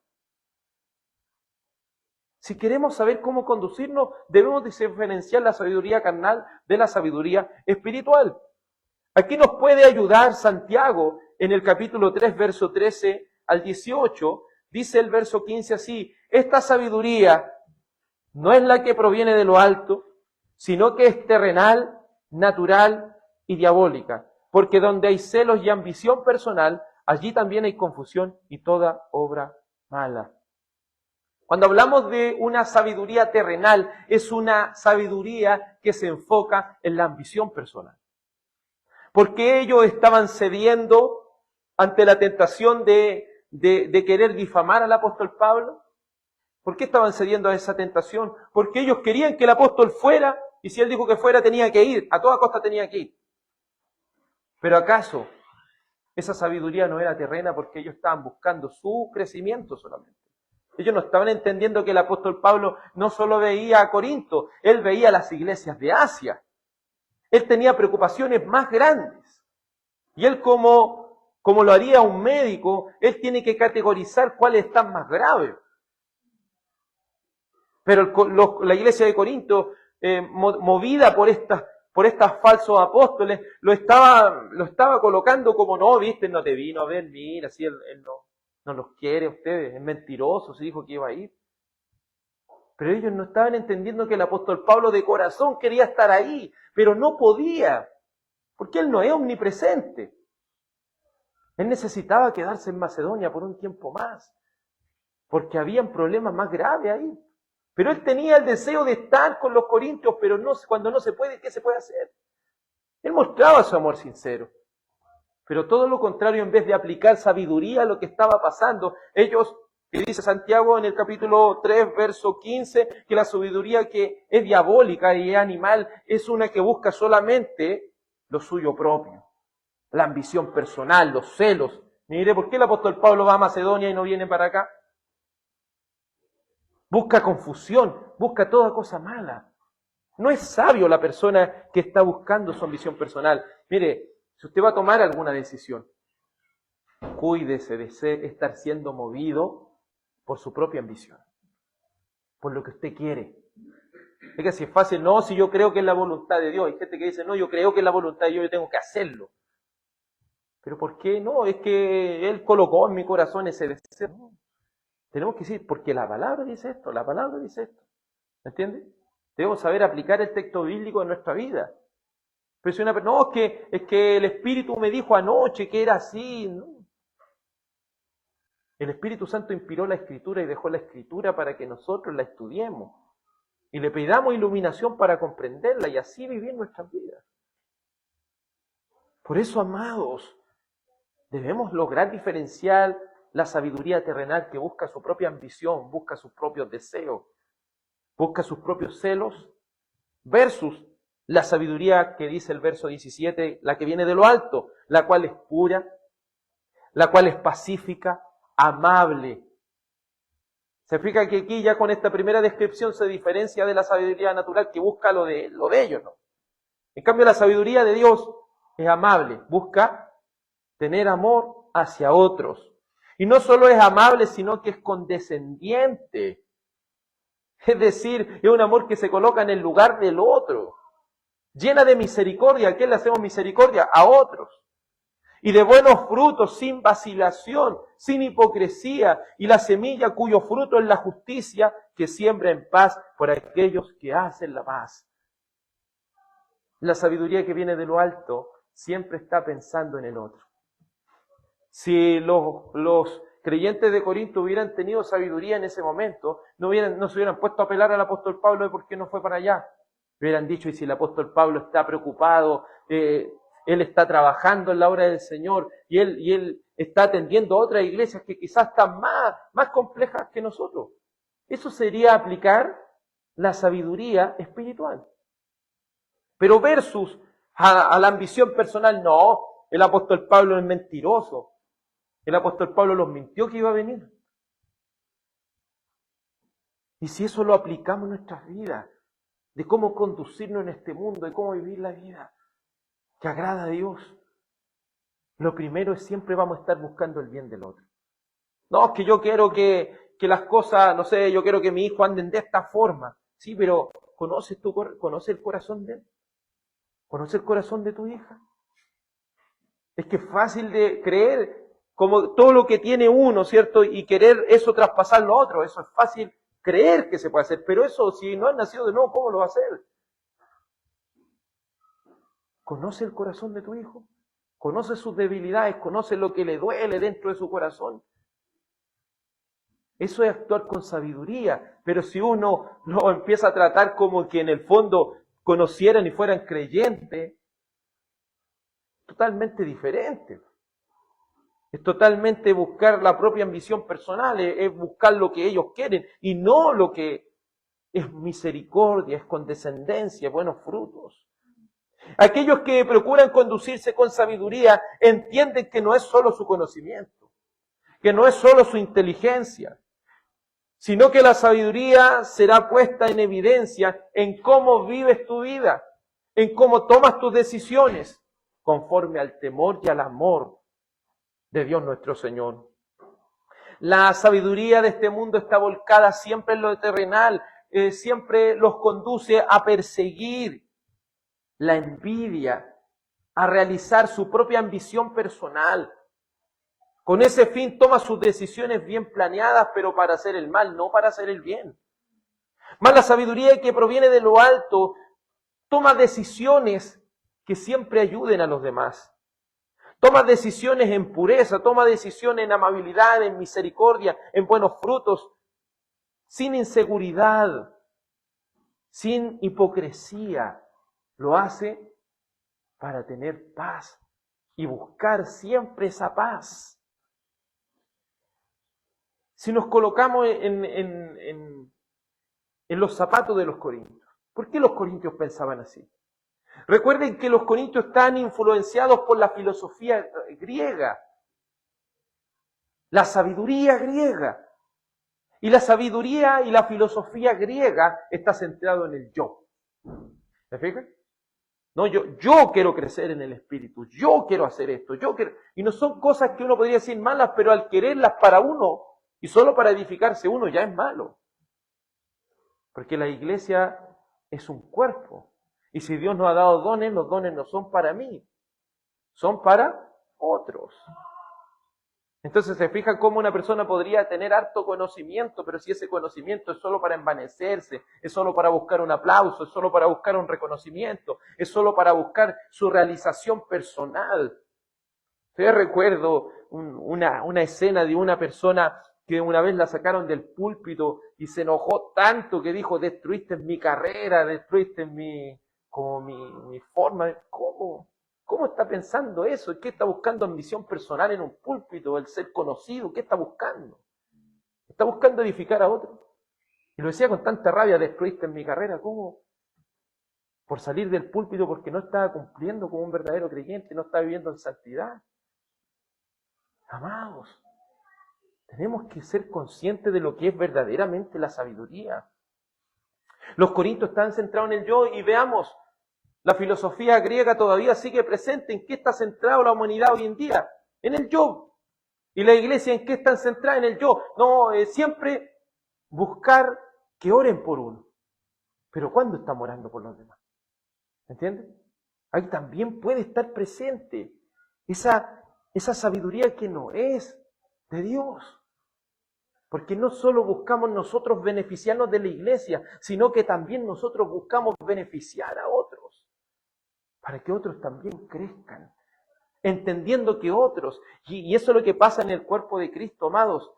Si queremos saber cómo conducirnos, debemos diferenciar la sabiduría carnal de la sabiduría espiritual. Aquí nos puede ayudar Santiago en el capítulo 3, verso 13 al 18. Dice el verso 15 así, esta sabiduría no es la que proviene de lo alto, sino que es terrenal, natural y diabólica. Porque donde hay celos y ambición personal, allí también hay confusión y toda obra mala. Cuando hablamos de una sabiduría terrenal, es una sabiduría que se enfoca en la ambición personal. Porque ellos estaban cediendo ante la tentación de querer difamar al apóstol Pablo. ¿Por qué estaban cediendo a esa tentación? Porque ellos querían que el apóstol fuera, y si él dijo que fuera tenía que ir, a toda costa tenía que ir. Pero ¿acaso esa sabiduría no era terrena porque ellos estaban buscando su crecimiento solamente? Ellos no estaban entendiendo que el apóstol Pablo no solo veía a Corinto, él veía las iglesias de Asia. Él tenía preocupaciones más grandes. Y él como lo haría un médico, él tiene que categorizar cuáles están más graves. Pero la iglesia de Corinto, movida por estas falsos apóstoles, lo estaba colocando como, no, viste, no te vino a ver, mira, si él no los quiere a ustedes, es mentiroso, se dijo que iba a ir. Pero ellos no estaban entendiendo que el apóstol Pablo de corazón quería estar ahí, pero no podía, porque él no es omnipresente. Él necesitaba quedarse en Macedonia por un tiempo más, porque habían problemas más graves ahí. Pero él tenía el deseo de estar con los corintios, pero cuando no se puede, ¿qué se puede hacer? Él mostraba su amor sincero. Pero todo lo contrario, en vez de aplicar sabiduría a lo que estaba pasando, ellos, que dice Santiago en el capítulo 3, verso 15, que la sabiduría que es diabólica y es animal, es una que busca solamente lo suyo propio, la ambición personal, los celos. Mire, ¿por qué el apóstol Pablo va a Macedonia y no viene para acá? Busca confusión, busca toda cosa mala. No es sabio la persona que está buscando su ambición personal. Mire, si usted va a tomar alguna decisión, cuídese de estar siendo movido por su propia ambición, por lo que usted quiere. Es que si es fácil, no, si yo creo que es la voluntad de Dios. Hay gente que dice, no, yo creo que es la voluntad de Dios, yo tengo que hacerlo. Pero ¿por qué no? Es que Él colocó en mi corazón ese deseo. No. Tenemos que decir, porque la palabra dice esto, la palabra dice esto. ¿Me entiendes? Debemos saber aplicar el texto bíblico en nuestra vida. Pero si una persona, no, es que el Espíritu me dijo anoche que era así. No. El Espíritu Santo inspiró la Escritura y dejó la Escritura para que nosotros la estudiemos. Y le pidamos iluminación para comprenderla y así vivir nuestras vidas. Por eso, amados, debemos lograr diferenciar la sabiduría terrenal que busca su propia ambición, busca sus propios deseos, busca sus propios celos, versus la sabiduría que dice el verso 17, la que viene de lo alto, la cual es pura, la cual es pacífica, amable. Se fija que aquí ya con esta primera descripción se diferencia de la sabiduría natural que busca lo de ellos, ¿no? En cambio, la sabiduría de Dios es amable, busca tener amor hacia otros. Y no solo es amable, sino que es condescendiente. Es decir, es un amor que se coloca en el lugar del otro. Llena de misericordia. ¿A quién le hacemos misericordia? A otros. Y de buenos frutos, sin vacilación, sin hipocresía, y la semilla cuyo fruto es la justicia, que siembra en paz por aquellos que hacen la paz. La sabiduría que viene de lo alto siempre está pensando en el otro. Si los creyentes de Corinto hubieran tenido sabiduría en ese momento, no se hubieran puesto a apelar al apóstol Pablo de por qué no fue para allá. Hubieran dicho, y si el apóstol Pablo está preocupado, él está trabajando en la obra del Señor y él está atendiendo a otras iglesias que quizás están más complejas que nosotros. Eso sería aplicar la sabiduría espiritual. Pero versus a la ambición personal, no, el apóstol Pablo es mentiroso. El apóstol Pablo los mintió que iba a venir. Y si eso lo aplicamos en nuestras vidas, de cómo conducirnos en este mundo, de cómo vivir la vida que agrada a Dios, lo primero es siempre vamos a estar buscando el bien del otro. No, es que yo quiero que las cosas, no sé, yo quiero que mi hijo ande de esta forma. Sí, pero ¿conoce el corazón de él? ¿Conoce el corazón de tu hija? Es que es fácil de creer, como todo lo que tiene uno, ¿cierto? Y querer eso traspasarlo a otro. Eso es fácil creer que se puede hacer. Pero eso, si no has nacido de nuevo, ¿cómo lo va a hacer? ¿Conoce el corazón de tu hijo? ¿Conoce sus debilidades? ¿Conoce lo que le duele dentro de su corazón? Eso es actuar con sabiduría. Pero si uno lo empieza a tratar como que en el fondo conocieran y fueran creyentes, totalmente diferente. Es totalmente buscar la propia ambición personal, es buscar lo que ellos quieren y no lo que es misericordia, es condescendencia, buenos frutos. Aquellos que procuran conducirse con sabiduría entienden que no es solo su conocimiento, que no es solo su inteligencia, sino que la sabiduría será puesta en evidencia en cómo vives tu vida, en cómo tomas tus decisiones, conforme al temor y al amor de Dios nuestro Señor. La sabiduría de este mundo está volcada siempre en lo terrenal, siempre los conduce a perseguir la envidia, a realizar su propia ambición personal. Con ese fin toma sus decisiones bien planeadas, pero para hacer el mal, no para hacer el bien. Más la sabiduría que proviene de lo alto toma decisiones que siempre ayuden a los demás. Toma decisiones en pureza, toma decisiones en amabilidad, en misericordia, en buenos frutos, sin inseguridad, sin hipocresía. Lo hace para tener paz y buscar siempre esa paz. Si nos colocamos en los zapatos de los corintios, ¿por qué los corintios pensaban así? Recuerden que los corintios están influenciados por la filosofía griega, la sabiduría griega. Y la sabiduría y la filosofía griega está centrado en el yo. ¿Se fijan? No, yo quiero crecer en el espíritu, yo quiero hacer esto, yo quiero. Y no son cosas que uno podría decir malas, pero al quererlas para uno y solo para edificarse uno ya es malo. Porque la iglesia es un cuerpo. Y si Dios nos ha dado dones, los dones no son para mí, son para otros. Entonces se fija cómo una persona podría tener harto conocimiento, pero si ese conocimiento es solo para envanecerse, es solo para buscar un aplauso, es solo para buscar un reconocimiento, es solo para buscar su realización personal. Yo recuerdo una escena de una persona que una vez la sacaron del púlpito y se enojó tanto que dijo: destruiste mi carrera, destruiste mi forma. ¿Cómo está pensando eso? ¿Qué está buscando ambición personal en un púlpito? ¿El ser conocido? ¿Qué está buscando? Está buscando edificar a otro. Y lo decía con tanta rabia: destruiste mi carrera. ¿Cómo? Por salir del púlpito porque no estaba cumpliendo como un verdadero creyente, no estaba viviendo en santidad. Amados, tenemos que ser conscientes de lo que es verdaderamente la sabiduría. Los corintios están centrados en el yo y veamos, la filosofía griega todavía sigue presente. ¿En qué está centrada la humanidad hoy en día? En el yo. ¿Y la iglesia en qué está centrada? En el yo. No, siempre buscar que oren por uno. Pero ¿cuándo estamos orando por los demás? ¿Entiendes? Ahí también puede estar presente esa sabiduría que no es de Dios. Porque no solo buscamos nosotros beneficiarnos de la iglesia, sino que también nosotros buscamos beneficiar a otros, para que otros también crezcan, entendiendo que otros, y eso es lo que pasa en el cuerpo de Cristo, amados.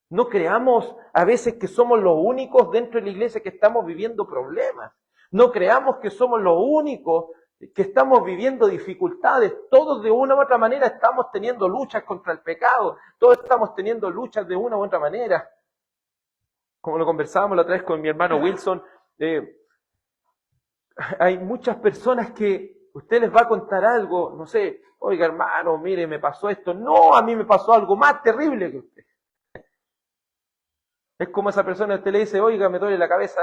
No creamos a veces que somos los únicos dentro de la iglesia que estamos viviendo problemas. No creamos que somos los únicos que estamos viviendo dificultades. Todos de una u otra manera estamos teniendo luchas contra el pecado. Todos estamos teniendo luchas de una u otra manera. Como lo conversábamos la otra vez con mi hermano Wilson, hay muchas personas que usted les va a contar algo, no sé: oiga hermano, mire, me pasó esto. No, a mí me pasó algo más terrible que usted. Es como esa persona, usted le dice: oiga, me duele la cabeza.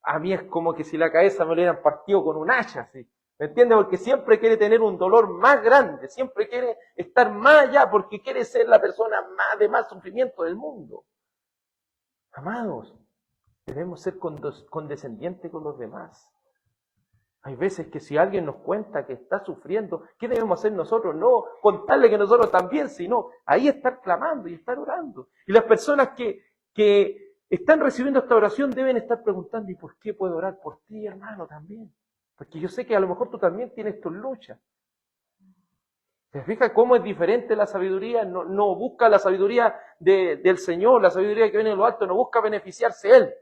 A mí es como que si la cabeza me lo hubieran partido con un hacha, ¿sí? ¿Me entiende? Porque siempre quiere tener un dolor más grande, siempre quiere estar más allá, porque quiere ser la persona de más sufrimiento del mundo. Amados, debemos ser condescendientes con los demás. Hay veces que si alguien nos cuenta que está sufriendo, ¿qué debemos hacer nosotros? No contarle que nosotros también, sino ahí estar clamando y estar orando. Y las personas que están recibiendo esta oración deben estar preguntando: ¿y por qué puedo orar por ti, hermano, también? Porque yo sé que a lo mejor tú también tienes tus luchas. ¿Se fija cómo es diferente la sabiduría? No busca la sabiduría del Señor, la sabiduría que viene de lo alto, no busca beneficiarse él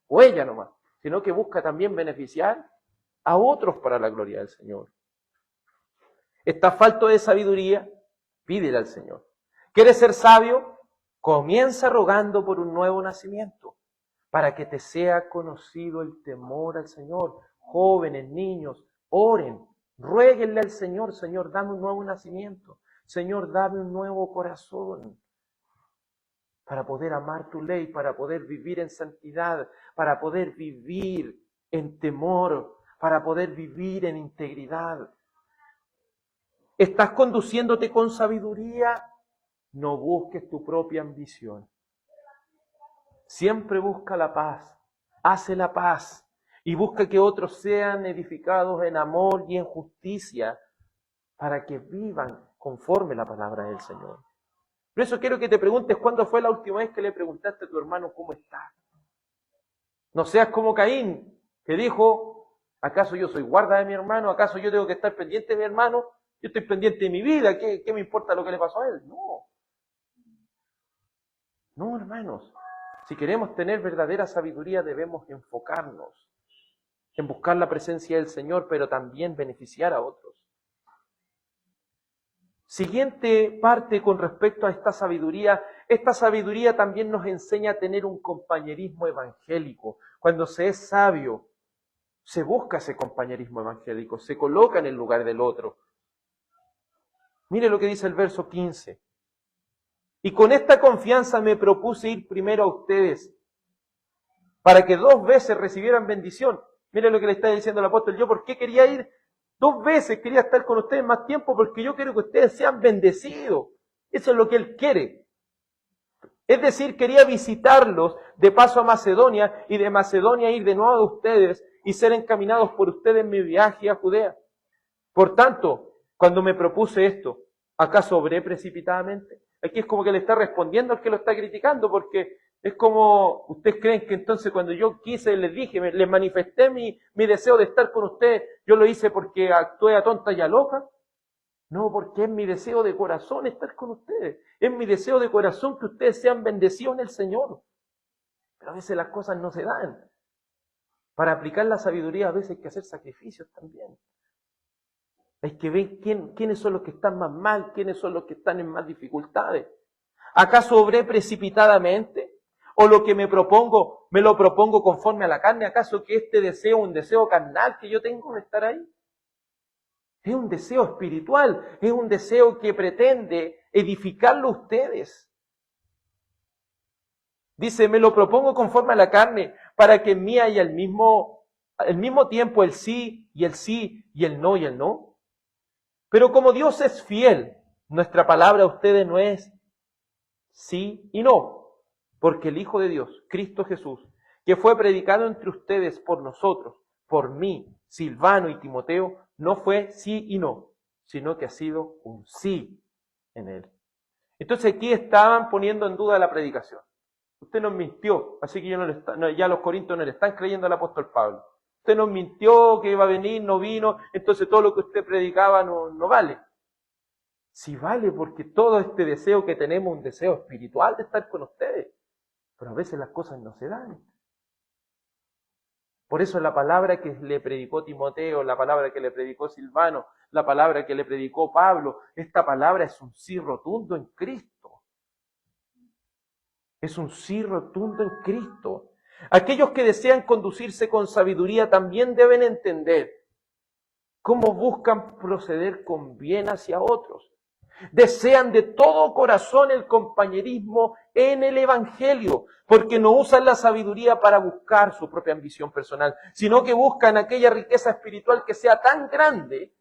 o ella nomás, sino que busca también beneficiar a otros para la gloria del Señor. ¿Estás falto de sabiduría? Pídele al Señor. ¿Quieres ser sabio? Comienza rogando por un nuevo nacimiento, para que te sea conocido el temor al Señor. Jóvenes, niños, oren, ruéguenle al Señor: Señor, dame un nuevo nacimiento. Señor, dame un nuevo corazón, para poder amar tu ley, para poder vivir en santidad, para poder vivir en temor, para poder vivir en integridad. ¿Estás conduciéndote con sabiduría? No busques tu propia ambición. Siempre busca la paz, hace la paz y busca que otros sean edificados en amor y en justicia para que vivan conforme la palabra del Señor. Por eso quiero que te preguntes: ¿cuándo fue la última vez que le preguntaste a tu hermano cómo está? No seas como Caín, que dijo: ¿acaso yo soy guarda de mi hermano? ¿Acaso yo tengo que estar pendiente de mi hermano? Yo estoy pendiente de mi vida, ¿qué me importa lo que le pasó a él? No, hermanos. Si queremos tener verdadera sabiduría, debemos enfocarnos en buscar la presencia del Señor, pero también beneficiar a otros. Siguiente parte con respecto a esta sabiduría también nos enseña a tener un compañerismo evangélico. Cuando se es sabio, se busca ese compañerismo evangélico, se coloca en el lugar del otro. Mire lo que dice el verso 15. Y con esta confianza me propuse ir primero a ustedes, para que 2 veces recibieran bendición. Mire lo que le está diciendo el apóstol: yo, ¿por qué quería ir 2 veces? Quería estar con ustedes más tiempo, porque yo quiero que ustedes sean bendecidos. Eso es lo que él quiere. Es decir, quería visitarlos de paso a Macedonia, y de Macedonia ir de nuevo a ustedes, y ser encaminados por ustedes en mi viaje a Judea. Por tanto, cuando me propuse esto, ¿acaso obré precipitadamente? Aquí es como que le está respondiendo al que lo está criticando, porque es como, ustedes creen que entonces cuando yo quise, les dije, les manifesté mi deseo de estar con ustedes, yo lo hice porque actué a tonta y a loca. No, porque es mi deseo de corazón estar con ustedes. Es mi deseo de corazón que ustedes sean bendecidos en el Señor. Pero a veces las cosas no se dan. Para aplicar la sabiduría a veces hay que hacer sacrificios también. Hay que ver quiénes son los que están más mal, quiénes son los que están en más dificultades. ¿Acaso obré precipitadamente? ¿O lo que me lo propongo conforme a la carne? ¿Acaso que este deseo es un deseo carnal que yo tengo de estar ahí? Es un deseo espiritual, es un deseo que pretende edificarlo a ustedes. Dice, me lo propongo conforme a la carne, para que en mí haya al mismo tiempo el sí y el no y el no. Pero como Dios es fiel, nuestra palabra a ustedes no es sí y no, porque el Hijo de Dios, Cristo Jesús, que fue predicado entre ustedes por nosotros, por mí, Silvano y Timoteo, no fue sí y no, sino que ha sido un sí en él. Entonces aquí estaban poniendo en duda la predicación. Usted nos mintió, así que ya los corintios no le están creyendo al apóstol Pablo. Usted nos mintió que iba a venir, no vino, entonces todo lo que usted predicaba no vale. Sí vale, porque todo este deseo que tenemos, un deseo espiritual de estar con ustedes, pero a veces las cosas no se dan. Por eso la palabra que le predicó Timoteo, la palabra que le predicó Silvano, la palabra que le predicó Pablo, esta palabra es un sí rotundo en Cristo. Es un sí rotundo en Cristo. Aquellos que desean conducirse con sabiduría también deben entender cómo buscan proceder con bien hacia otros. Desean de todo corazón el compañerismo en el Evangelio, porque no usan la sabiduría para buscar su propia ambición personal, sino que buscan aquella riqueza espiritual que sea tan grande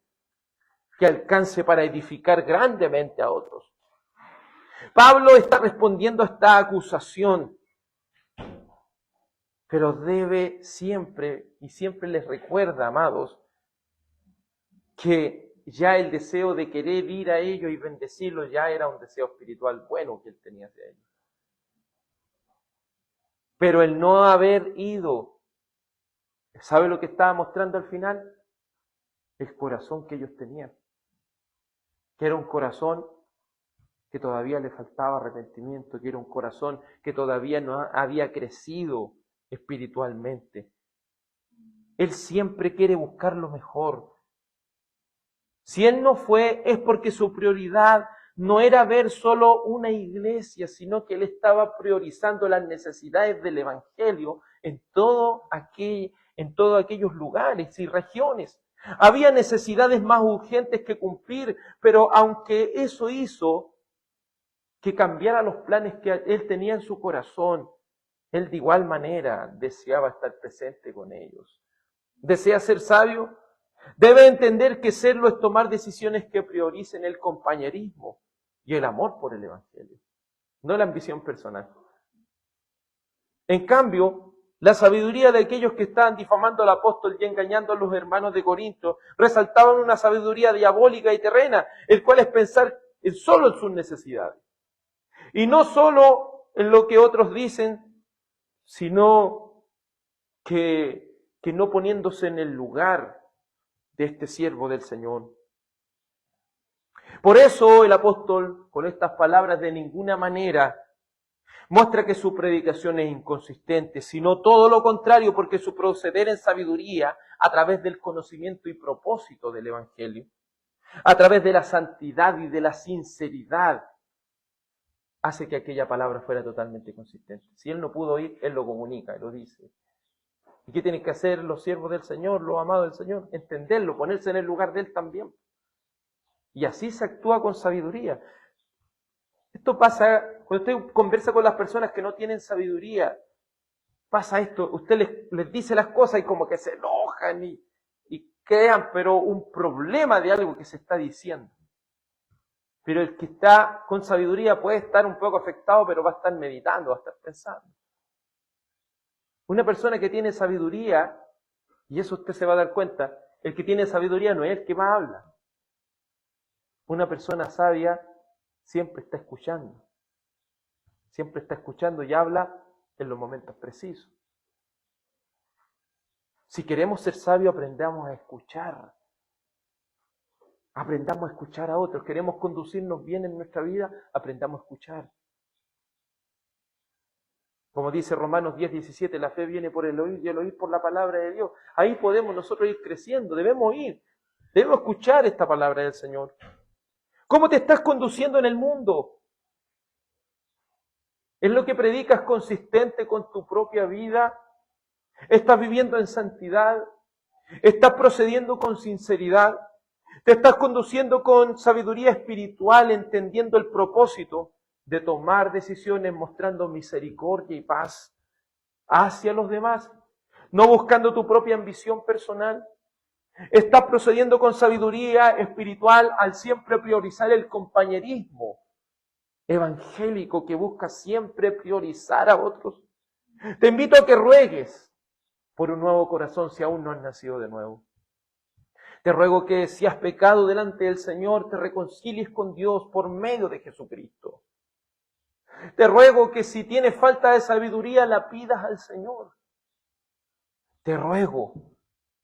que alcance para edificar grandemente a otros. Pablo está respondiendo a esta acusación, pero debe siempre, y siempre les recuerda, amados, que ya el deseo de querer ir a ellos y bendecirlos ya era un deseo espiritual bueno que él tenía hacia ellos. Pero el no haber ido, ¿sabe lo que estaba mostrando al final? El corazón que ellos tenían. Que era un corazón que todavía le faltaba arrepentimiento, que era un corazón que todavía no había crecido espiritualmente. Él siempre quiere buscar lo mejor. Si él no fue, es porque su prioridad no era ver solo una iglesia, sino que él estaba priorizando las necesidades del Evangelio en todos aquellos lugares y regiones. Había necesidades más urgentes que cumplir, pero aunque eso hizo que cambiara los planes que él tenía en su corazón, él de igual manera deseaba estar presente con ellos. ¿Desea ser sabio? Debe entender que serlo es tomar decisiones que prioricen el compañerismo y el amor por el Evangelio, no la ambición personal. En cambio, la sabiduría de aquellos que estaban difamando al apóstol y engañando a los hermanos de Corinto resaltaban una sabiduría diabólica y terrena, el cual es pensar solo en sus necesidades. Y no solo en lo que otros dicen, sino que no poniéndose en el lugar de este siervo del Señor. Por eso el apóstol, con estas palabras, de ninguna manera muestra que su predicación es inconsistente, sino todo lo contrario, porque su proceder en sabiduría, a través del conocimiento y propósito del Evangelio, a través de la santidad y de la sinceridad, hace que aquella palabra fuera totalmente consistente. Si él no pudo ir, él lo comunica, lo dice. ¿Y qué tienen que hacer los siervos del Señor, los amados del Señor? Entenderlo, ponerse en el lugar de Él también. Y así se actúa con sabiduría. Esto pasa, cuando usted conversa con las personas que no tienen sabiduría, pasa esto, usted les dice las cosas y como que se enojan y crean, pero un problema de algo que se está diciendo. Pero el que está con sabiduría puede estar un poco afectado, pero va a estar meditando, va a estar pensando. Una persona que tiene sabiduría Y eso usted se va a dar cuenta. El que tiene sabiduría no es el que más habla. Una persona sabia siempre está escuchando. Siempre está escuchando y habla en los momentos precisos. Si queremos ser sabios, aprendamos a escuchar. Aprendamos a escuchar a otros. Queremos conducirnos bien en nuestra vida, aprendamos a escuchar. Como dice Romanos 10:17, la fe viene por el oír y el oír por la palabra de Dios. Ahí podemos nosotros ir creciendo, debemos escuchar esta palabra del Señor. ¿Cómo te estás conduciendo en el mundo? ¿Es lo que predicas consistente con tu propia vida? ¿Estás viviendo en santidad? ¿Estás procediendo con sinceridad? ¿Te estás conduciendo con sabiduría espiritual, entendiendo el propósito de tomar decisiones mostrando misericordia y paz hacia los demás, no buscando tu propia ambición personal? ¿Estás procediendo con sabiduría espiritual al siempre priorizar el compañerismo evangélico que busca siempre priorizar a otros? Te invito a que ruegues por un nuevo corazón si aún no has nacido de nuevo. Te ruego que si has pecado delante del Señor, te reconcilies con Dios por medio de Jesucristo. Te ruego que si tienes falta de sabiduría, la pidas al Señor. Te ruego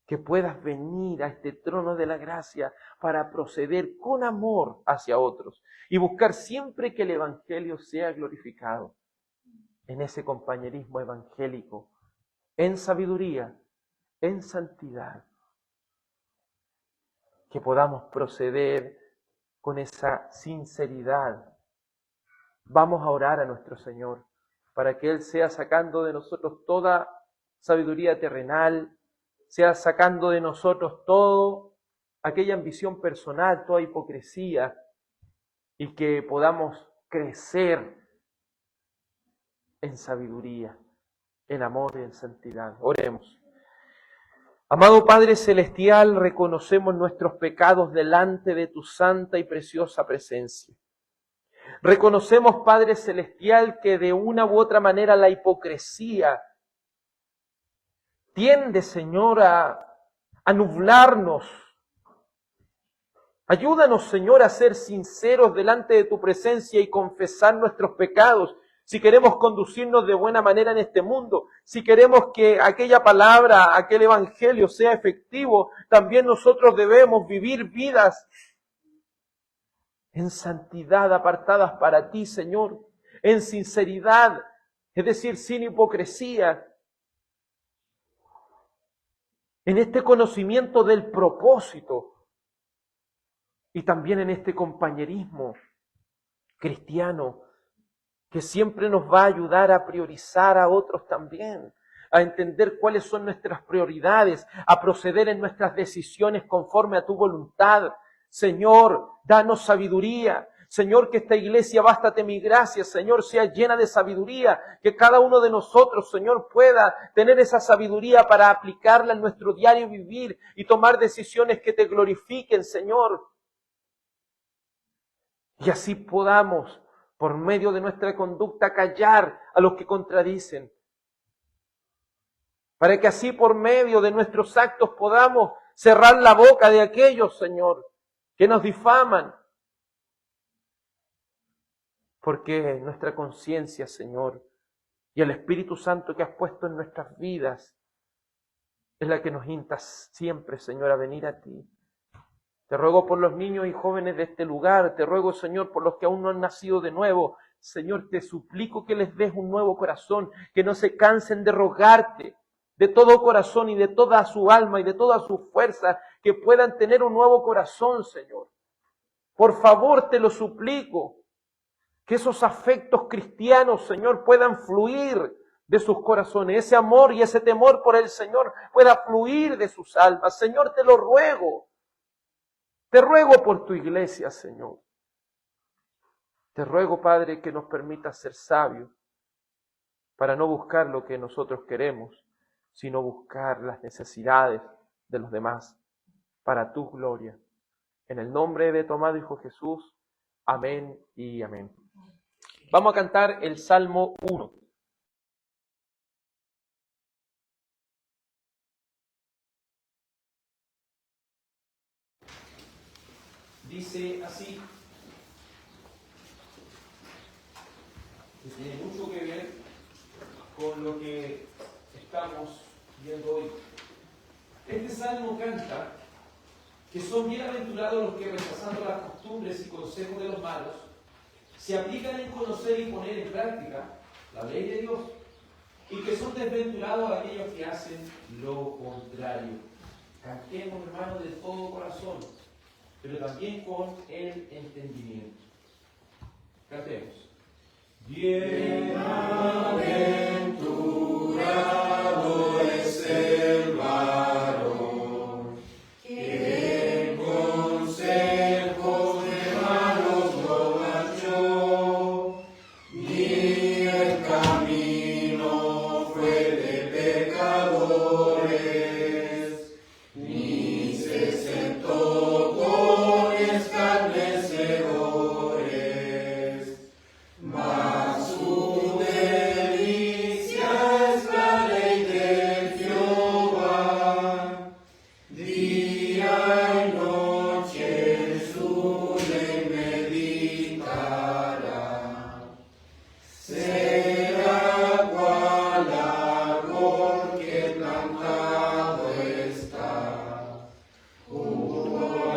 que puedas venir a este trono de la gracia para proceder con amor hacia otros y buscar siempre que el Evangelio sea glorificado en ese compañerismo evangélico, en sabiduría, en santidad. Que podamos proceder con esa sinceridad. Vamos a orar a nuestro Señor para que Él sea sacando de nosotros toda sabiduría terrenal, sea sacando de nosotros toda aquella ambición personal, toda hipocresía, y que podamos crecer en sabiduría, en amor y en santidad. Oremos. Amado Padre Celestial, reconocemos nuestros pecados delante de tu santa y preciosa presencia. Reconocemos, Padre Celestial, que de una u otra manera la hipocresía tiende, Señor, a nublarnos. Ayúdanos, Señor, a ser sinceros delante de tu presencia y confesar nuestros pecados. Si queremos conducirnos de buena manera en este mundo, si queremos que aquella palabra, aquel evangelio sea efectivo, también nosotros debemos vivir vidas en santidad, apartadas para ti, Señor, en sinceridad, es decir, sin hipocresía, en este conocimiento del propósito y también en este compañerismo cristiano que siempre nos va a ayudar a priorizar a otros también, a entender cuáles son nuestras prioridades, a proceder en nuestras decisiones conforme a tu voluntad. Señor, danos sabiduría. Señor, que esta iglesia, bástate mi gracia, Señor, sea llena de sabiduría, que cada uno de nosotros, Señor, pueda tener esa sabiduría para aplicarla en nuestro diario vivir y tomar decisiones que te glorifiquen, Señor. Y así podamos, por medio de nuestra conducta, callar a los que contradicen. Para que así, por medio de nuestros actos, podamos cerrar la boca de aquellos, Señor, que nos difaman. Porque nuestra conciencia, Señor, y el Espíritu Santo que has puesto en nuestras vidas, es la que nos insta siempre, Señor, a venir a ti. Te ruego por los niños y jóvenes de este lugar, te ruego, Señor, por los que aún no han nacido de nuevo. Señor, te suplico que les des un nuevo corazón, que no se cansen de rogarte de todo corazón y de toda su alma y de toda su fuerza, que puedan tener un nuevo corazón, Señor. Por favor, te lo suplico, que esos afectos cristianos, Señor, puedan fluir de sus corazones. Ese amor y ese temor por el Señor pueda fluir de sus almas. Señor, te lo ruego. Te ruego por tu iglesia, Señor. Te ruego, Padre, que nos permitas ser sabios para no buscar lo que nosotros queremos, sino buscar las necesidades de los demás para tu gloria. En el nombre de tu amado Hijo Jesús, amén y amén. Vamos a cantar el Salmo 1. dice así, que tiene mucho que ver con lo que estamos viendo hoy. Este salmo canta que son bienaventurados los que, rechazando las costumbres y consejos de los malos, se aplican en conocer y poner en práctica la ley de Dios, y que son desventurados aquellos que hacen lo contrario. Cantemos, hermanos, de todo corazón, pero también con el entendimiento. Cantemos. Bienaventurado es el varón que en consejos de malos no marchó, ni el camino fue de pecadores, ni se sentó con escarnecedores, mas su delicia es la ley de Jehová, día y noche en su ley meditará. Será cual árbol que plantado está junto a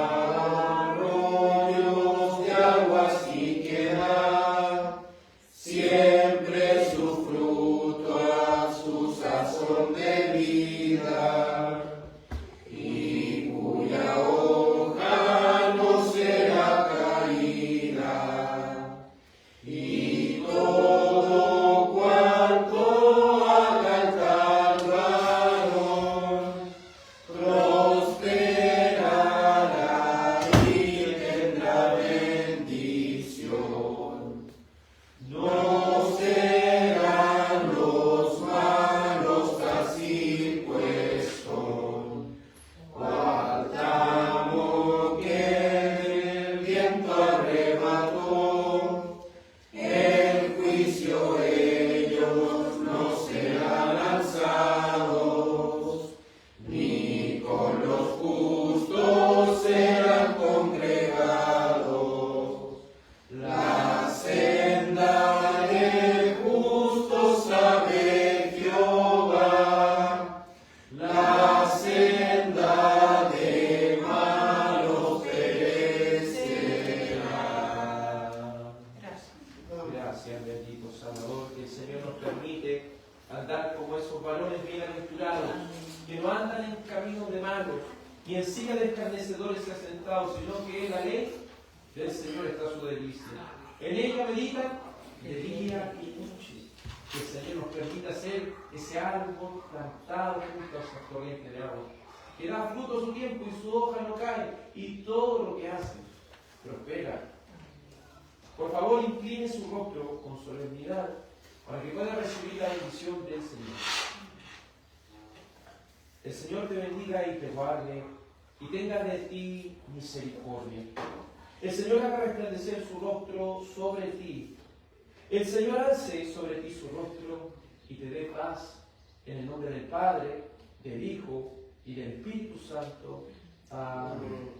arroyos de aguas y que da siempre su fruto a su sazón de vida, y cuya hoja no será caída, y todo cuanto haga el tal varón prosperará y tendrá bendición. No serán los malos casi puestos, cual tamo que el viento arrebató. En juicio ellos no serán alzados, ni con los justos serán congregados. La senda del justo sabe Jehová, la senda de malos perecerá. Gracias, bendito Salvador, que el Señor nos permite andar como esos varones bienaventurados, que no andan en caminos de malos, ni en silla de escarnecedores se ha sentado, sino que en la ley del Señor está su delicia. En ella meditan de día y noche. Que el Señor nos permita ser ese árbol plantado junto a esa corriente de agua, que da fruto a su tiempo y su hoja no cae, y todo lo que hace prospera. Por favor, incline su rostro con solemnidad para que pueda recibir la bendición del Señor. El Señor te bendiga y te guarde, y tenga de ti misericordia. El Señor haga resplandecer su rostro sobre ti. El Señor alce sobre ti su rostro y te dé paz. En el nombre del Padre, del Hijo y del Espíritu Santo. Amén.